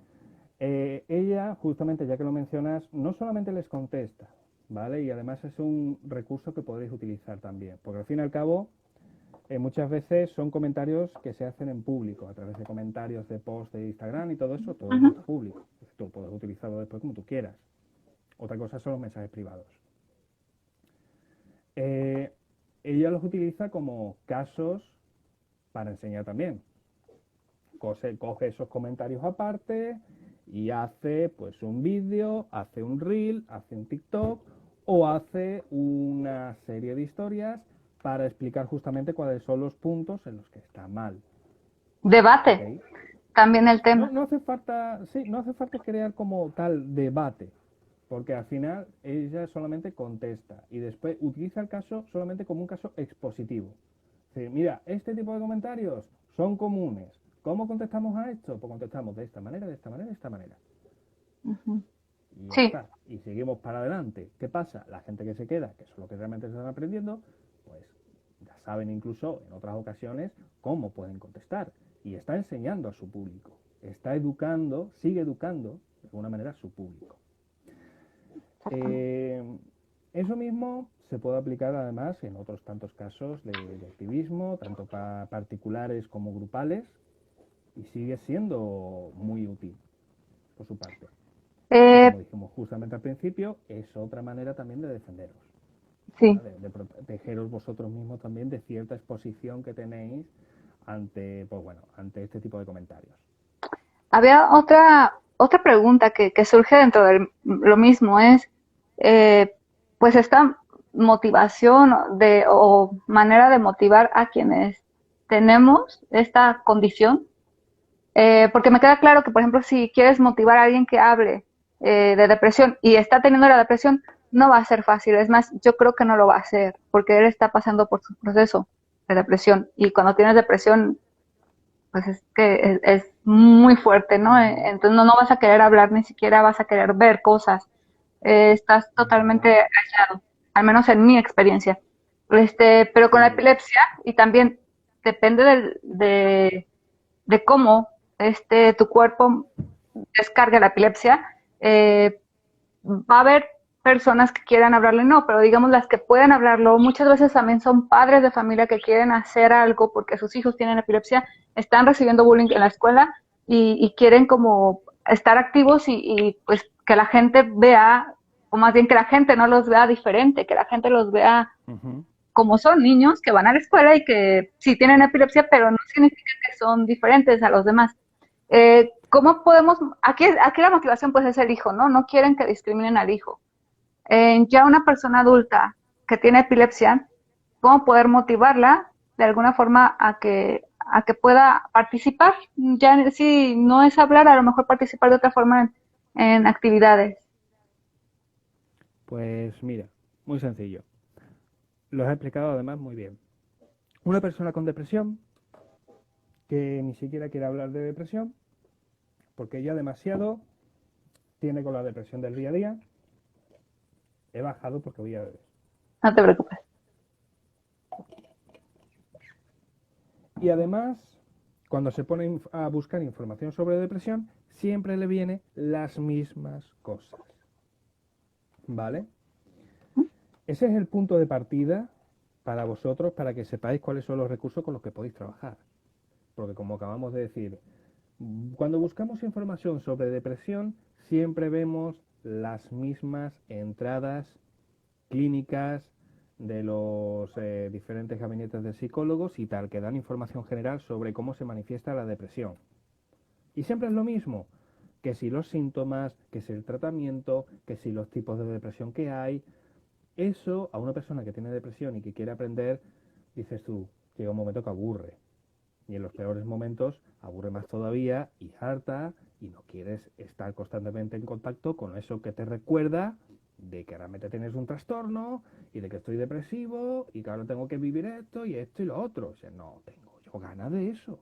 Ella, justamente, ya que lo mencionas, no solamente les contesta, ¿vale? Y además es un recurso que podréis utilizar también, porque al fin y al cabo, muchas veces son comentarios que se hacen en público, a través de comentarios de post de Instagram y todo eso está público. Tú puedes utilizarlo después como tú quieras. Otra cosa son los mensajes privados. Eh, Ella los utiliza como casos para enseñar también. Coge esos comentarios aparte y hace pues un vídeo, hace un reel, hace un TikTok o hace una serie de historias para explicar justamente cuáles son los puntos en los que está mal. ¿Ok? debate también el No, tema. no hace falta, sí, no hace falta crear como tal debate, porque al final ella solamente contesta y después utiliza el caso solamente como un caso expositivo. Sí, mira, este tipo de comentarios son comunes. ¿Cómo contestamos a esto? Pues contestamos de esta manera, de esta manera, de esta manera. Ujú. Y ya Sí, está. Y seguimos para adelante. ¿Qué pasa? La gente que se queda, que es lo que realmente se están aprendiendo, pues ya saben incluso en otras ocasiones cómo pueden contestar. Y está enseñando a su público. Está educando, sigue educando de alguna manera a su público. exactamente. Eh, Eso mismo se puede aplicar además en otros tantos casos de activismo, tanto para particulares como grupales, y sigue siendo muy útil por su parte. Y Eh, como dijimos justamente al principio, es otra manera también de defenderos, sí. ¿vale? De protegeros vosotros mismos también de cierta exposición que tenéis ante, pues bueno, ante este tipo de comentarios. Había otra pregunta que surge dentro de lo mismo, es eh, pues esta motivación o manera de motivar a quienes tenemos esta condición. Porque me queda claro que, por ejemplo, si quieres motivar a alguien que hable de depresión y está teniendo la depresión, no va a ser fácil. Es más, yo creo que no lo va a hacer, porque él está pasando por su proceso de depresión. Y cuando tienes depresión, pues es que es muy fuerte, Uh ¿no? -huh. Entonces no vas a querer hablar, ni siquiera vas a querer ver cosas. Estás Uh totalmente -huh. aislado, al menos en mi experiencia. Pero con la Sí. epilepsia, y también depende de cómo tu cuerpo descarga la epilepsia, Va a haber personas que quieran hablarlo y no, pero digamos las que pueden hablarlo, muchas veces también son padres de familia que quieren hacer algo porque sus hijos tienen epilepsia, están recibiendo bullying en la escuela y quieren como estar activos y pues que la gente vea, o más bien que la gente no los vea diferente, que la gente los vea Ujú. como son niños que van a la escuela y que sí tienen epilepsia, pero no significa que son diferentes a los demás. ¿Cómo podemos? Aquí la motivación pues es el hijo, ¿no? No quieren que discriminen al hijo. Ya una persona adulta que tiene epilepsia, ¿cómo poder motivarla de alguna forma a que pueda participar? Ya si no es hablar, a lo mejor participar de otra forma en actividades. Pues mira, muy sencillo. Lo has explicado además muy bien. Una persona con depresión que ni siquiera quiere hablar de depresión porque ya demasiado tiene con la depresión del día a día. He bajado porque voy a beber. No te preocupes. Y además, cuando se pone a buscar información sobre depresión, siempre le vienen las mismas cosas. ¿Vale? Ese es el punto de partida para vosotros, para que sepáis cuáles son los recursos con los que podéis trabajar. Porque como acabamos de decir, cuando buscamos información sobre depresión, siempre vemos las mismas entradas clínicas de los diferentes gabinetes de psicólogos y tal, que dan información general sobre cómo se manifiesta la depresión. Y siempre es lo mismo, que si los síntomas, que si el tratamiento, que si los tipos de depresión que hay. Eso a una persona que tiene depresión y que quiere aprender, dices tú, llega un momento que aburre. Y en los peores momentos aburre más todavía y harta y no quieres estar constantemente en contacto con eso que te recuerda de que realmente tienes un trastorno y de que estoy depresivo y que ahora tengo que vivir esto y lo otro. O sea, no tengo yo ganas de eso.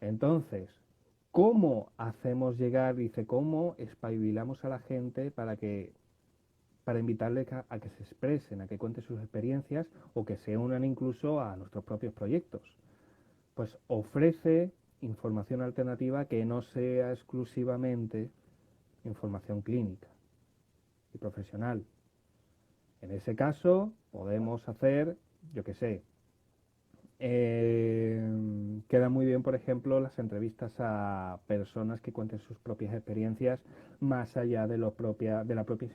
Entonces, ¿cómo hacemos llegar, dice, cómo espabilamos a la gente para invitarles a que se expresen, a que cuenten sus experiencias o que se unan incluso a nuestros propios proyectos? Pues ofrece información alternativa que no sea exclusivamente información clínica y profesional. En ese caso podemos hacer, yo qué sé, queda muy bien, por ejemplo, las entrevistas a personas que cuenten sus propias experiencias más allá de la propia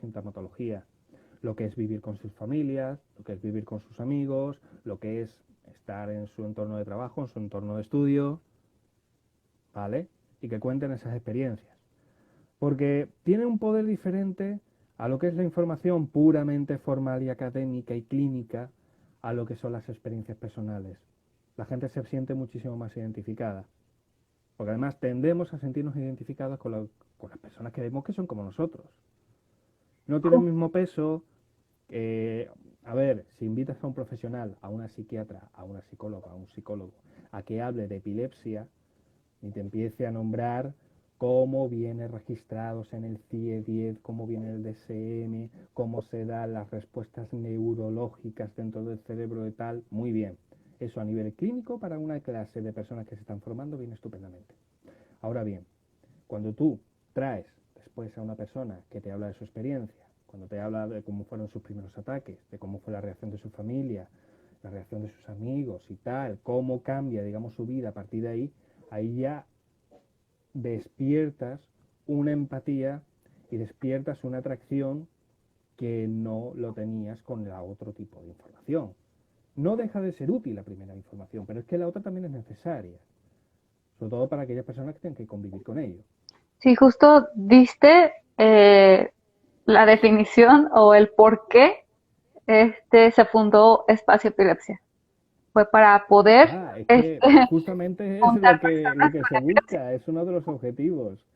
sintomatología. Lo que es vivir con sus familias, lo que es vivir con sus amigos, lo que es estar en su entorno de trabajo, en su entorno de estudio, ¿vale? Y que cuenten esas experiencias. Porque tiene un poder diferente a lo que es la información puramente formal y académica y clínica, a lo que son las experiencias personales. La gente se siente muchísimo más identificada. Porque además tendemos a sentirnos identificados con las personas que vemos que son como nosotros. No tiene el mismo peso. A ver, si invitas a un profesional, a una psiquiatra, a una psicóloga, a un psicólogo, a que hable de epilepsia y te empiece a nombrar cómo viene registrados en el CIE-10, cómo viene el DSM, cómo se dan las respuestas neurológicas dentro del cerebro de tal, muy bien. Eso a nivel clínico para una clase de personas que se están formando viene estupendamente. Ahora bien, cuando tú traes después a una persona que te habla de su experiencia, cuando te habla de cómo fueron sus primeros ataques, de cómo fue la reacción de su familia, la reacción de sus amigos y tal, cómo cambia, digamos, su vida a partir de ahí, ahí ya despiertas una empatía y despiertas una atracción que no lo tenías con la otro tipo de información. No deja de ser útil la primera información, pero es que la otra también es necesaria, sobre todo para aquellas personas que tienen que convivir con ello. Sí, justo diste la definición o el por qué se fundó Espacio Epilepsia. Fue para poder Es que justamente es juntar lo personas que se con epilepsia. busca, es uno de los objetivos.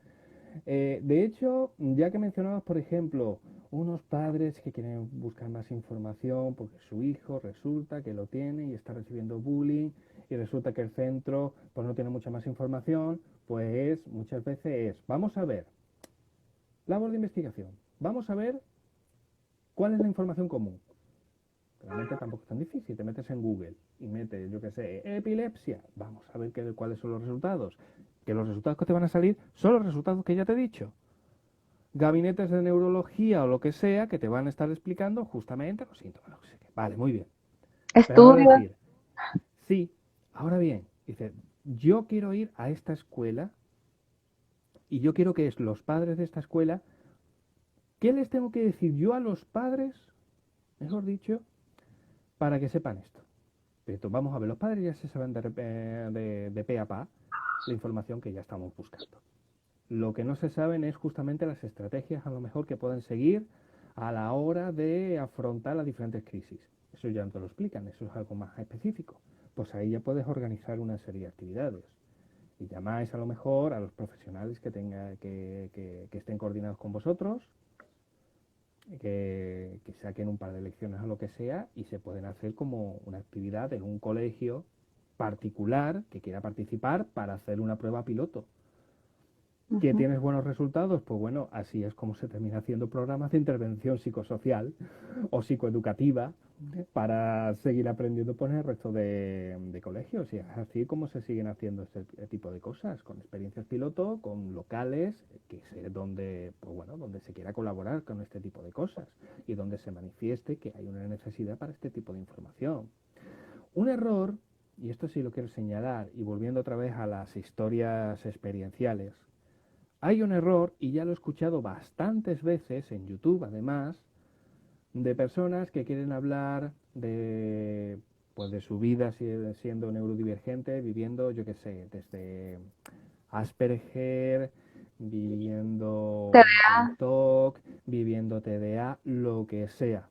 De hecho, ya que mencionabas, por ejemplo, unos padres que quieren buscar más información porque su hijo resulta que lo tiene y está recibiendo bullying y resulta que el centro pues no tiene mucha más información, pues muchas veces es, vamos a ver, labor de investigación, vamos a ver cuál es la información común. Realmente tampoco es tan difícil, te metes en Google y metes, yo qué sé, epilepsia, vamos a ver cuáles son los resultados. Que los resultados que te van a salir son los resultados que ya te he dicho. gabinetes de neurología o lo que sea que te van a estar explicando justamente los síntomas. No sé qué. Vale, muy bien. Pero ahora Estudios. decir, sí, ahora bien, dice, yo quiero ir a esta escuela y yo quiero que los padres de esta escuela, ¿qué les tengo que decir yo a los padres, mejor dicho, para que sepan esto? Pero vamos a ver, los padres ya se saben de pe a pa la información que ya estamos buscando. Lo que no se saben es justamente las estrategias a lo mejor que pueden seguir a la hora de afrontar las diferentes crisis. Eso ya no te lo explican, eso es algo más específico. Pues ahí ya puedes organizar una serie de actividades. Y llamáis a lo mejor a los profesionales que estén coordinados con vosotros, que saquen un par de lecciones o lo que sea, y se pueden hacer como una actividad en un colegio particular que quiera participar para hacer una prueba piloto. ¿Que Ujú. tienes buenos resultados? Pues bueno, así es como se termina haciendo programas de intervención psicosocial o psicoeducativa para seguir aprendiendo por el resto de colegios. Y es así como se siguen haciendo este tipo de cosas, con experiencias piloto, con locales, que es donde, pues bueno, donde se quiera colaborar con este tipo de cosas y donde se manifieste que hay una necesidad para este tipo de información. Un error, y esto sí lo quiero señalar, y volviendo otra vez a las historias experienciales, hay un error, y ya lo he escuchado bastantes veces en YouTube, además, de personas que quieren hablar de, pues de su vida siendo neurodivergente, viviendo, yo qué sé, desde Asperger, viviendo el TDA. TOC, viviendo TDA, lo que sea.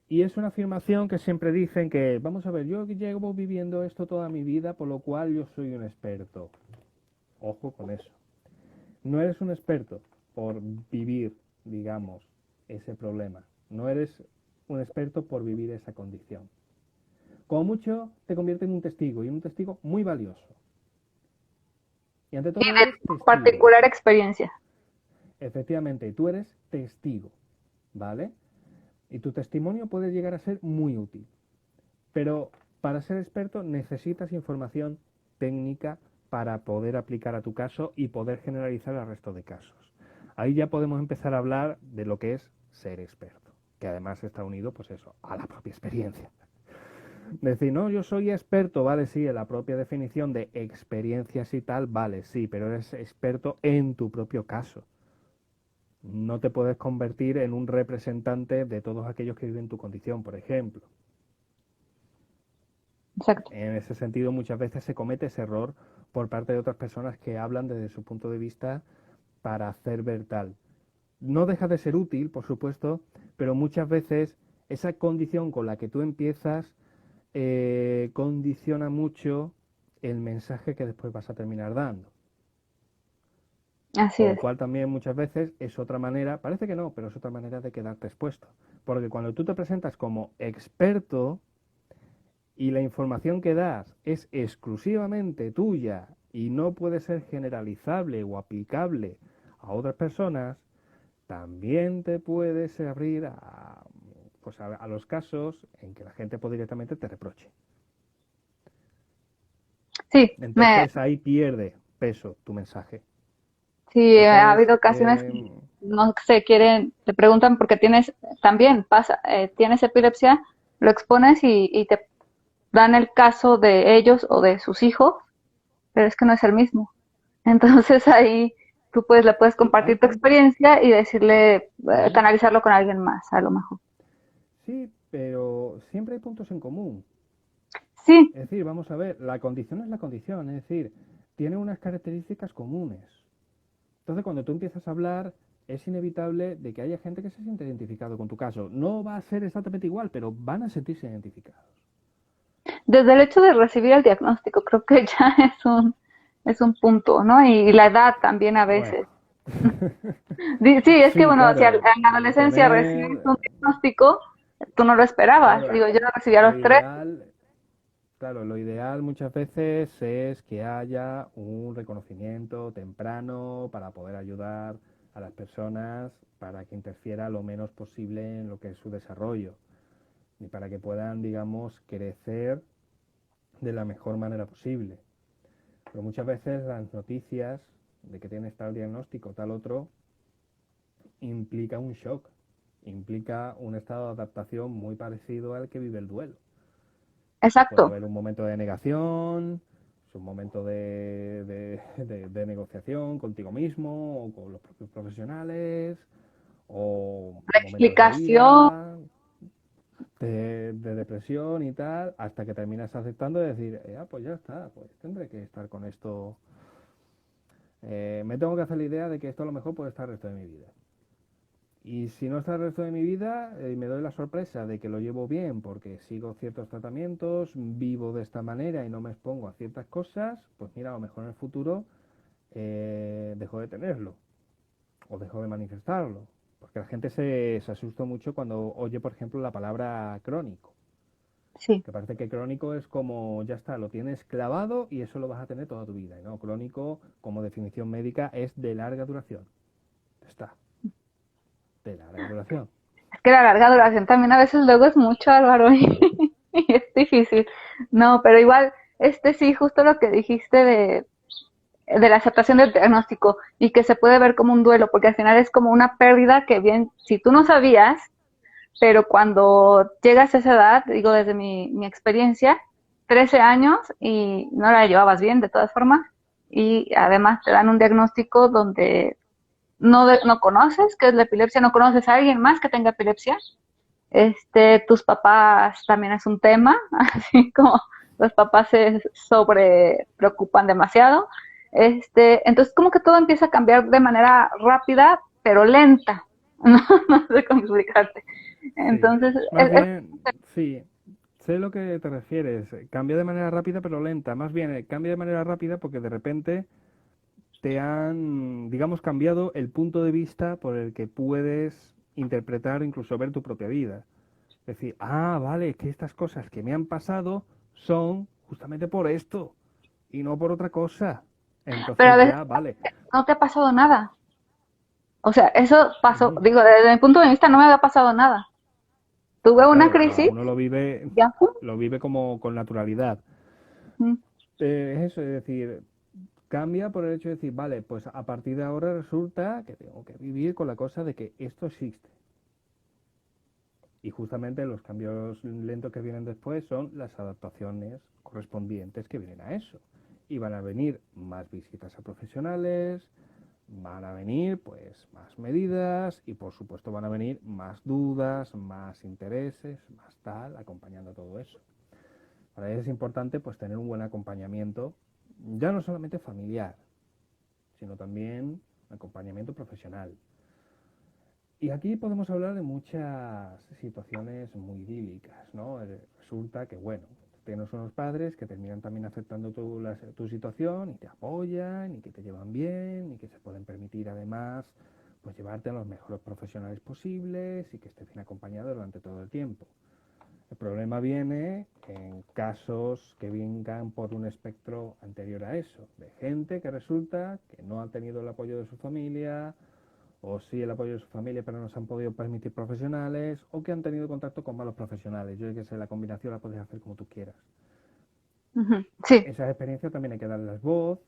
Y es una afirmación que siempre dicen que, vamos a ver, yo llevo viviendo esto toda mi vida, por lo cual yo soy un experto. Ojo con eso. No eres un experto por vivir, digamos, ese problema. No eres un experto por vivir esa condición. Como mucho, te convierte en un testigo, y un testigo muy valioso. Y ante Y todo de eres tu testigo. particular experiencia. Efectivamente, tú eres testigo, ¿vale? Y tu testimonio puede llegar a ser muy útil. Pero para ser experto necesitas información técnica para poder aplicar a tu caso y poder generalizar al resto de casos. Ahí ya podemos empezar a hablar de lo que es ser experto, que además está unido, pues eso, a la propia experiencia. Decir, no, yo soy experto, vale, sí, en la propia definición de experiencias y tal, vale, sí, pero eres experto en tu propio caso. No te puedes convertir en un representante de todos aquellos que viven tu condición, por ejemplo. Exacto. En ese sentido, muchas veces se comete ese error por parte de otras personas que hablan desde su punto de vista para hacer ver tal. No deja de ser útil, por supuesto, pero muchas veces esa condición con la que tú empiezas condiciona mucho el mensaje que después vas a terminar dando. Así Con lo es. cual también muchas veces es otra manera, parece que no, pero es otra manera de quedarte expuesto. Porque cuando tú te presentas como experto, y la información que das es exclusivamente tuya y no puede ser generalizable o aplicable a otras personas, también te puedes abrir a, pues a los casos en que la gente pues directamente te reproche. Sí, Entonces ahí pierde peso tu mensaje. sí, ha Entonces, habido ocasiones que no se quieren, te preguntan porque tienes, también pasa, tienes epilepsia, lo expones y te dan el caso de ellos o de sus hijos, pero es que no es el mismo. Entonces ahí tú pues le puedes sí, hay compartir tu puntos. experiencia y decirle, Ujú. canalizarlo con alguien más, a lo mejor. Sí, pero siempre hay puntos en común. Sí, Es decir, vamos a ver, la condición es la condición, es decir, tiene unas características comunes. Entonces, cuando tú empiezas a hablar, es inevitable de que haya gente que se siente identificado con tu caso. No va a ser exactamente igual, pero van a sentirse identificados. desde el hecho de recibir el diagnóstico, creo que ya es un punto, ¿no? Y la edad también a Bueno, veces. Sí, es que sí, bueno, si claro, en la adolescencia recibes tener, un diagnóstico, tú no lo esperabas. claro, Digo, yo lo recibí a lo los 3. ideal, claro, lo ideal muchas veces es que haya un reconocimiento temprano para poder ayudar a las personas para que interfiera lo menos posible en lo que es su desarrollo y para que puedan, digamos, crecer de la mejor manera posible. Pero muchas veces las noticias de que tienes tal diagnóstico, tal otro, implica un shock, implica un estado de adaptación muy parecido al que vive el duelo. Exacto. Puede haber un momento de negación, un momento de negociación contigo mismo o con los propios profesionales, o La momentos de explicación, ira, de depresión y tal, hasta que terminas aceptando y decir, pues ya está, pues tendré que estar con esto. Me tengo que hacer la idea de que esto a lo mejor puede estar el resto de mi vida. Y si no está el resto de mi vida, me doy la sorpresa de que lo llevo bien porque sigo ciertos tratamientos, vivo de esta manera y no me expongo a ciertas cosas, pues mira, a lo mejor en el futuro dejo de tenerlo o dejo de manifestarlo. Porque la gente se asusta mucho cuando oye, por ejemplo, la palabra crónico. sí. Que parece que crónico es como, ya está, lo tienes clavado y eso lo vas a tener toda tu vida. Y no, crónico, como definición médica, es de larga duración. Ya está, de larga duración. Es que la larga duración también a veces luego es mucho, Álvaro, y es difícil. No, pero igual, sí, justo lo que dijiste de la aceptación del diagnóstico y que se puede ver como un duelo, porque al final es como una pérdida que bien, si tú no sabías, pero cuando llegas a esa edad, digo desde mi experiencia, 13 años y no la llevabas bien de todas formas, y además te dan un diagnóstico donde no conoces qué es la epilepsia, no conoces a alguien más que tenga epilepsia, tus papás también es un tema, así como los papás se sobre preocupan demasiado, entonces como que todo empieza a cambiar de manera rápida, pero lenta, no sé cómo explicarte. Sí, Entonces, más bien, sí, sé lo que te refieres. Cambia de manera rápida pero lenta. Más bien, cambia de manera rápida porque de repente te han, digamos, cambiado el punto de vista por el que puedes interpretar o incluso ver tu propia vida. Es decir, vale, que estas cosas que me han pasado son justamente por esto y no por otra cosa. pero a Entonces veces ya, vale. no te ha pasado nada. O sea, eso pasó, Ujú. digo, desde mi punto de vista no me había pasado nada. Tuve una Claro, cada crisis, uno ya fue. lo vive como con naturalidad. Es eso, es decir, cambia por el hecho de decir, vale, pues a partir de ahora resulta que tengo que vivir con la cosa de que esto existe. Y justamente los cambios lentos que vienen después son las adaptaciones correspondientes que vienen a eso. Y van a venir más visitas a profesionales, van a venir pues más medidas y por supuesto van a venir más dudas, más intereses, más tal, acompañando todo eso. Para ello es importante pues tener un buen acompañamiento, ya no solamente familiar, sino también acompañamiento profesional. Y aquí podemos hablar de muchas situaciones muy idílicas, ¿no? Resulta que, bueno, tienes unos padres que terminan también aceptando tu situación y te apoyan y que te llevan bien y que se pueden permitir además pues llevarte a los mejores profesionales posibles y que estés bien acompañado durante todo el tiempo. El problema viene en casos que vengan por un espectro anterior a eso, de gente que resulta que no ha tenido el apoyo de su familia, o sí el apoyo de su familia pero no se han podido permitir profesionales, o que han tenido contacto con malos profesionales. Yo que sé, la combinación la puedes hacer como tú quieras. Ujú, sí. Esas experiencias también hay que darles voz,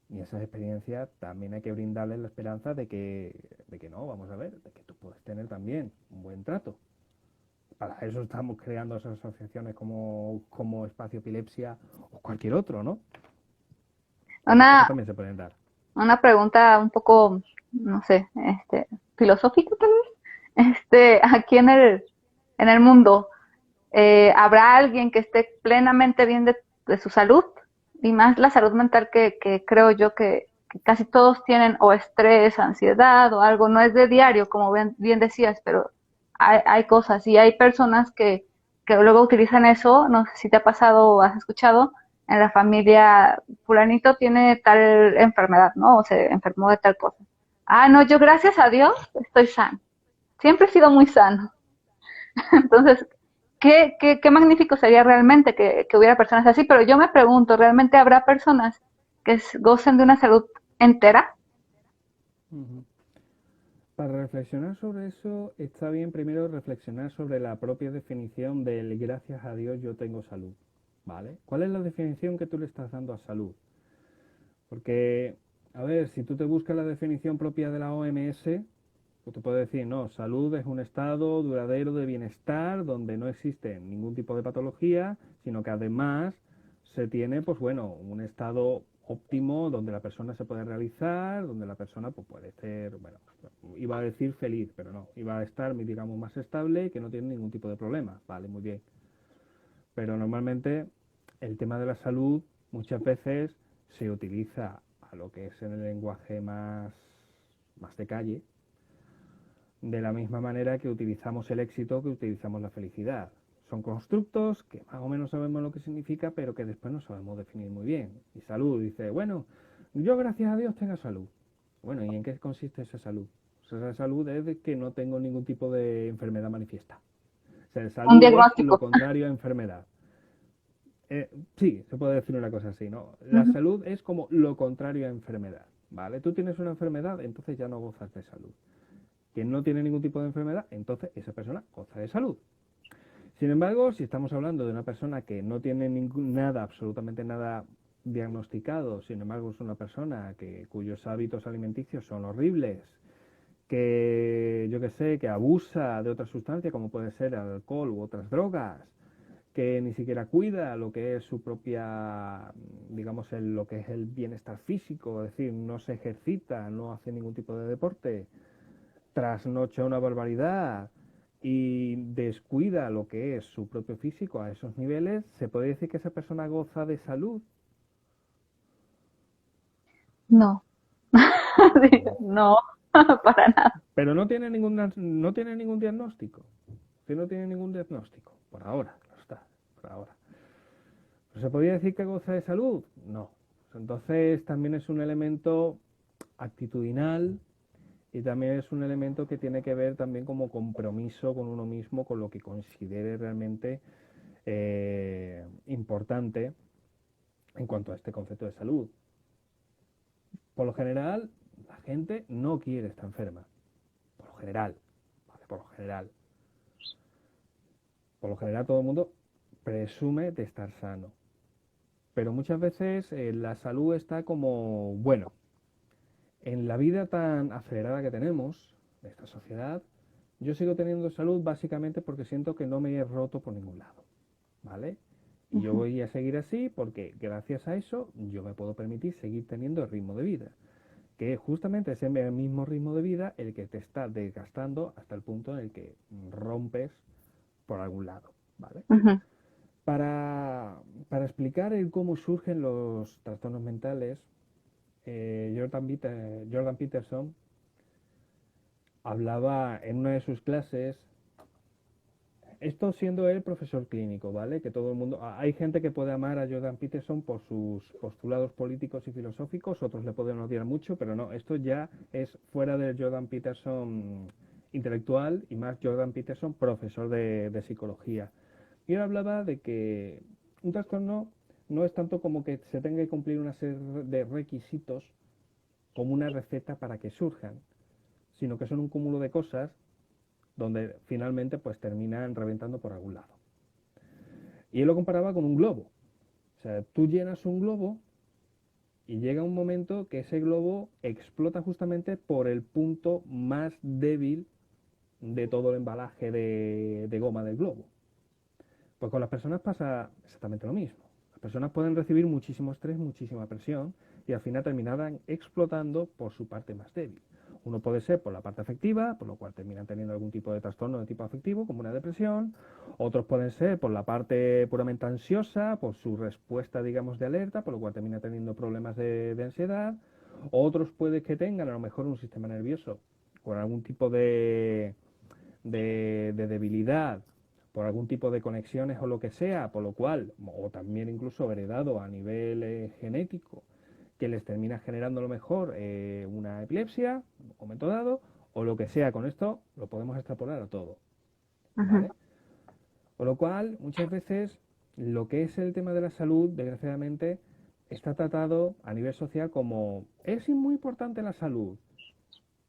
y esas experiencias también hay que brindarles la esperanza de que no, vamos a ver, de que tú puedes tener también un buen trato. Para eso estamos creando esas asociaciones como Espacio Epilepsia o cualquier otro, ¿no? Esas cosas Una, también se pueden dar. una pregunta un poco, no sé, filosófica tal vez. Aquí en el mundo, ¿habrá alguien que esté plenamente bien de su salud? Y más la salud mental que creo yo que casi todos tienen o estrés, ansiedad o algo, no es de diario, como bien decías, pero hay cosas y hay personas que luego utilizan eso, no sé si te ha pasado o has escuchado, en la familia, fulanito tiene tal enfermedad, ¿no? O se enfermó de tal cosa. No, yo gracias a Dios estoy sano. Siempre he sido muy sano. Entonces, qué magnífico sería realmente que hubiera personas así, pero yo me pregunto, ¿realmente habrá personas que gocen de una salud entera? Ujú. Para reflexionar sobre eso, está bien primero reflexionar sobre la propia definición del gracias a Dios yo tengo salud, ¿vale? ¿Cuál es la definición que tú le estás dando a salud? Porque, a ver, si tú te buscas la definición propia de la OMS, Tú puedes decir, no, salud es un estado duradero de bienestar donde no existe ningún tipo de patología, sino que además se tiene, pues bueno, un estado óptimo donde la persona se puede realizar, donde la persona pues, puede ser, bueno, iba a decir feliz, pero no, iba a estar, digamos, más estable, que no tiene ningún tipo de problema. Vale, muy bien. Pero normalmente el tema de la salud muchas veces se utiliza a lo que es en el lenguaje más de calle, de la misma manera que utilizamos el éxito, que utilizamos la felicidad. Son constructos que más o menos sabemos lo que significa, pero que después no sabemos definir muy bien. Y salud, dice, bueno, yo gracias a Dios tengo salud. Bueno, ¿y en qué consiste esa salud? O sea, esa salud es de que no tengo ningún tipo de enfermedad manifiesta. O sea, Un salud es lo diagnóstico. contrario a enfermedad. Sí, se puede decir una cosa así, ¿no? La Ujú. salud es como lo contrario a enfermedad, ¿vale? Tú tienes una enfermedad, entonces ya no gozas de salud. Quien no tiene ningún tipo de enfermedad, entonces esa persona goza de salud. Sin embargo, si estamos hablando de una persona que no tiene nada, absolutamente nada diagnosticado, sin embargo es una persona cuyos hábitos alimenticios son horribles, que yo que sé, que abusa de otra sustancia como puede ser el alcohol u otras drogas, que ni siquiera cuida lo que es su propia, digamos, lo que es el bienestar físico, es decir, no se ejercita, no hace ningún tipo de deporte, trasnocha una barbaridad y descuida lo que es su propio físico a esos niveles, se puede decir que esa persona goza de salud. No, No. no, para nada. Pero no tiene ningún diagnóstico. Que no tiene ningún diagnóstico. Por ahora, claro está. Por ahora. ¿Se podría decir que goza de salud? No. Entonces también es un elemento actitudinal y también es un elemento que tiene que ver también como compromiso con uno mismo, con lo que considere realmente importante en cuanto a este concepto de salud. Por lo general, la gente no quiere estar enferma. Por lo general. ¿Vale? Por lo general. Por lo general todo el mundo presume de estar sano. Pero muchas veces la salud está como, bueno, en la vida tan acelerada que tenemos, de esta sociedad, yo sigo teniendo salud básicamente porque siento que no me he roto por ningún lado, ¿vale? Y yo Ujú. voy a seguir así porque gracias a eso yo me puedo permitir seguir teniendo el ritmo de vida, que justamente es el mismo ritmo de vida el que te está desgastando hasta el punto en el que rompes por algún lado, ¿vale? Ujú. Para explicar el cómo surgen los trastornos mentales, Jordan Peterson hablaba en una de sus clases, esto siendo él profesor clínico, ¿vale? Que todo el mundo, hay gente que puede amar a Jordan Peterson por sus postulados políticos y filosóficos, otros le pueden odiar mucho, pero no, esto ya es fuera del Jordan Peterson intelectual y más Jordan Peterson profesor de psicología. Y él hablaba de que un trastorno no es tanto como que se tenga que cumplir una serie de requisitos como una receta para que surjan, sino que son un cúmulo de cosas donde finalmente pues terminan reventando por algún lado. Y él lo comparaba con un globo. O sea, tú llenas un globo y llega un momento que ese globo explota justamente por el punto más débil de todo el embalaje de goma del globo. Pues con las personas pasa exactamente lo mismo. Las personas pueden recibir muchísimo estrés, muchísima presión y al final terminarán explotando por su parte más débil. Uno puede ser por la parte afectiva, por lo cual terminan teniendo algún tipo de trastorno de tipo afectivo, como una depresión. Otros pueden ser por la parte puramente ansiosa, por su respuesta, digamos, de alerta, por lo cual termina teniendo problemas de ansiedad. Otros puede que tengan a lo mejor un sistema nervioso con algún tipo de debilidad por algún tipo de conexiones o lo que sea, por lo cual, o también incluso heredado a nivel genético, que les termina generando a lo mejor una epilepsia, en un momento dado, o lo que sea. Con esto lo podemos extrapolar a todo, Ujú. ¿vale? Por lo cual, muchas veces, lo que es el tema de la salud, desgraciadamente, está tratado a nivel social como es muy importante la salud,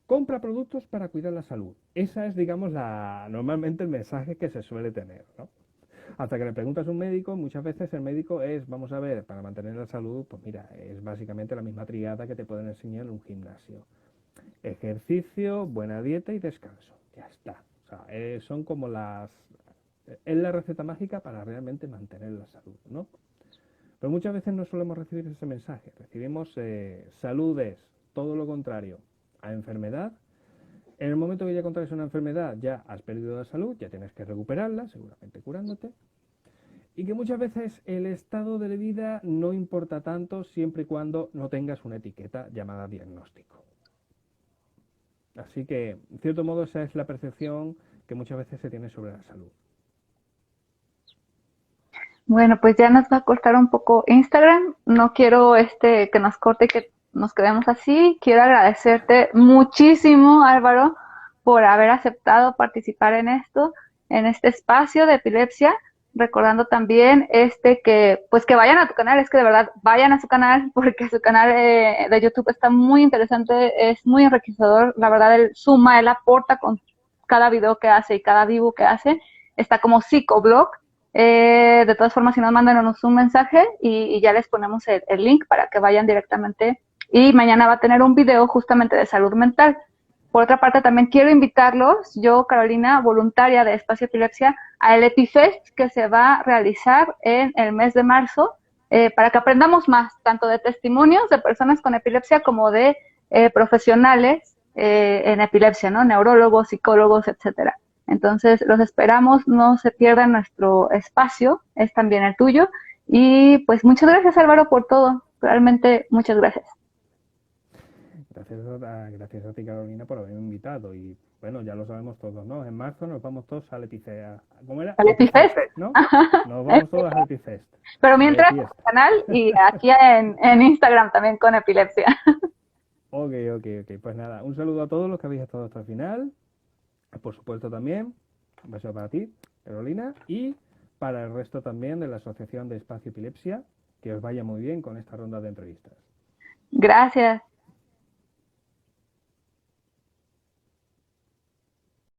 compra productos para cuidar la salud. Esa es, digamos, normalmente el mensaje que se suele tener, ¿no? Hasta que le preguntas a un médico, muchas veces el médico es, vamos a ver, para mantener la salud, pues mira, es básicamente la misma triada que te pueden enseñar en un gimnasio. Ejercicio, buena dieta y descanso. Ya está. O sea, son como es la receta mágica para realmente mantener la salud, ¿no? Pero muchas veces no solemos recibir ese mensaje. Recibimos salud es todo lo contrario a enfermedad. En el momento que ya contraes una enfermedad, ya has perdido la salud, ya tienes que recuperarla, seguramente curándote. Y que muchas veces el estado de vida no importa tanto siempre y cuando no tengas una etiqueta llamada diagnóstico. Así que, en cierto modo, esa es la percepción que muchas veces se tiene sobre la salud. Bueno, pues ya nos va a cortar un poco Instagram. No quiero que nos corte y que nos quedemos así. Quiero agradecerte muchísimo, Álvaro, por haber aceptado participar en esto, en este espacio de epilepsia. Recordando también que vayan a tu canal, es que de verdad vayan a su canal, porque su canal de YouTube está muy interesante, es muy enriquecedor. La verdad, él suma, él aporta con cada video que hace y cada vivo que hace. Está como psicoblog. De todas formas, si nos mandan un mensaje y ya les ponemos el link para que vayan directamente. Y mañana va a tener un video justamente de salud mental. Por otra parte, también quiero invitarlos, yo, Carolina, voluntaria de Espacio Epilepsia, al EpiFest que se va a realizar en el mes de marzo, para que aprendamos más, tanto de testimonios de personas con epilepsia como de profesionales en epilepsia, ¿no? Neurólogos, psicólogos, etcétera. Entonces, los esperamos, no se pierdan nuestro espacio, es también el tuyo. Y pues muchas gracias, Álvaro, por todo. Realmente, muchas gracias. Gracias a ti, Carolina, por haberme invitado. Y bueno, ya lo sabemos todos, ¿no? En marzo nos vamos todos al Epicea. ¿Cómo era? Al EpiFest. Epifest, ¿no? Nos vamos todos al Epifest. Pero De mientras, en fiesta. el canal y aquí en Instagram también con epilepsia. Ok. Pues nada, un saludo a todos los que habéis estado hasta el final. Por supuesto también, un beso para ti, Carolina, y para el resto también de la Asociación de Espacio Epilepsia. Que os vaya muy bien con esta ronda de entrevistas. Gracias.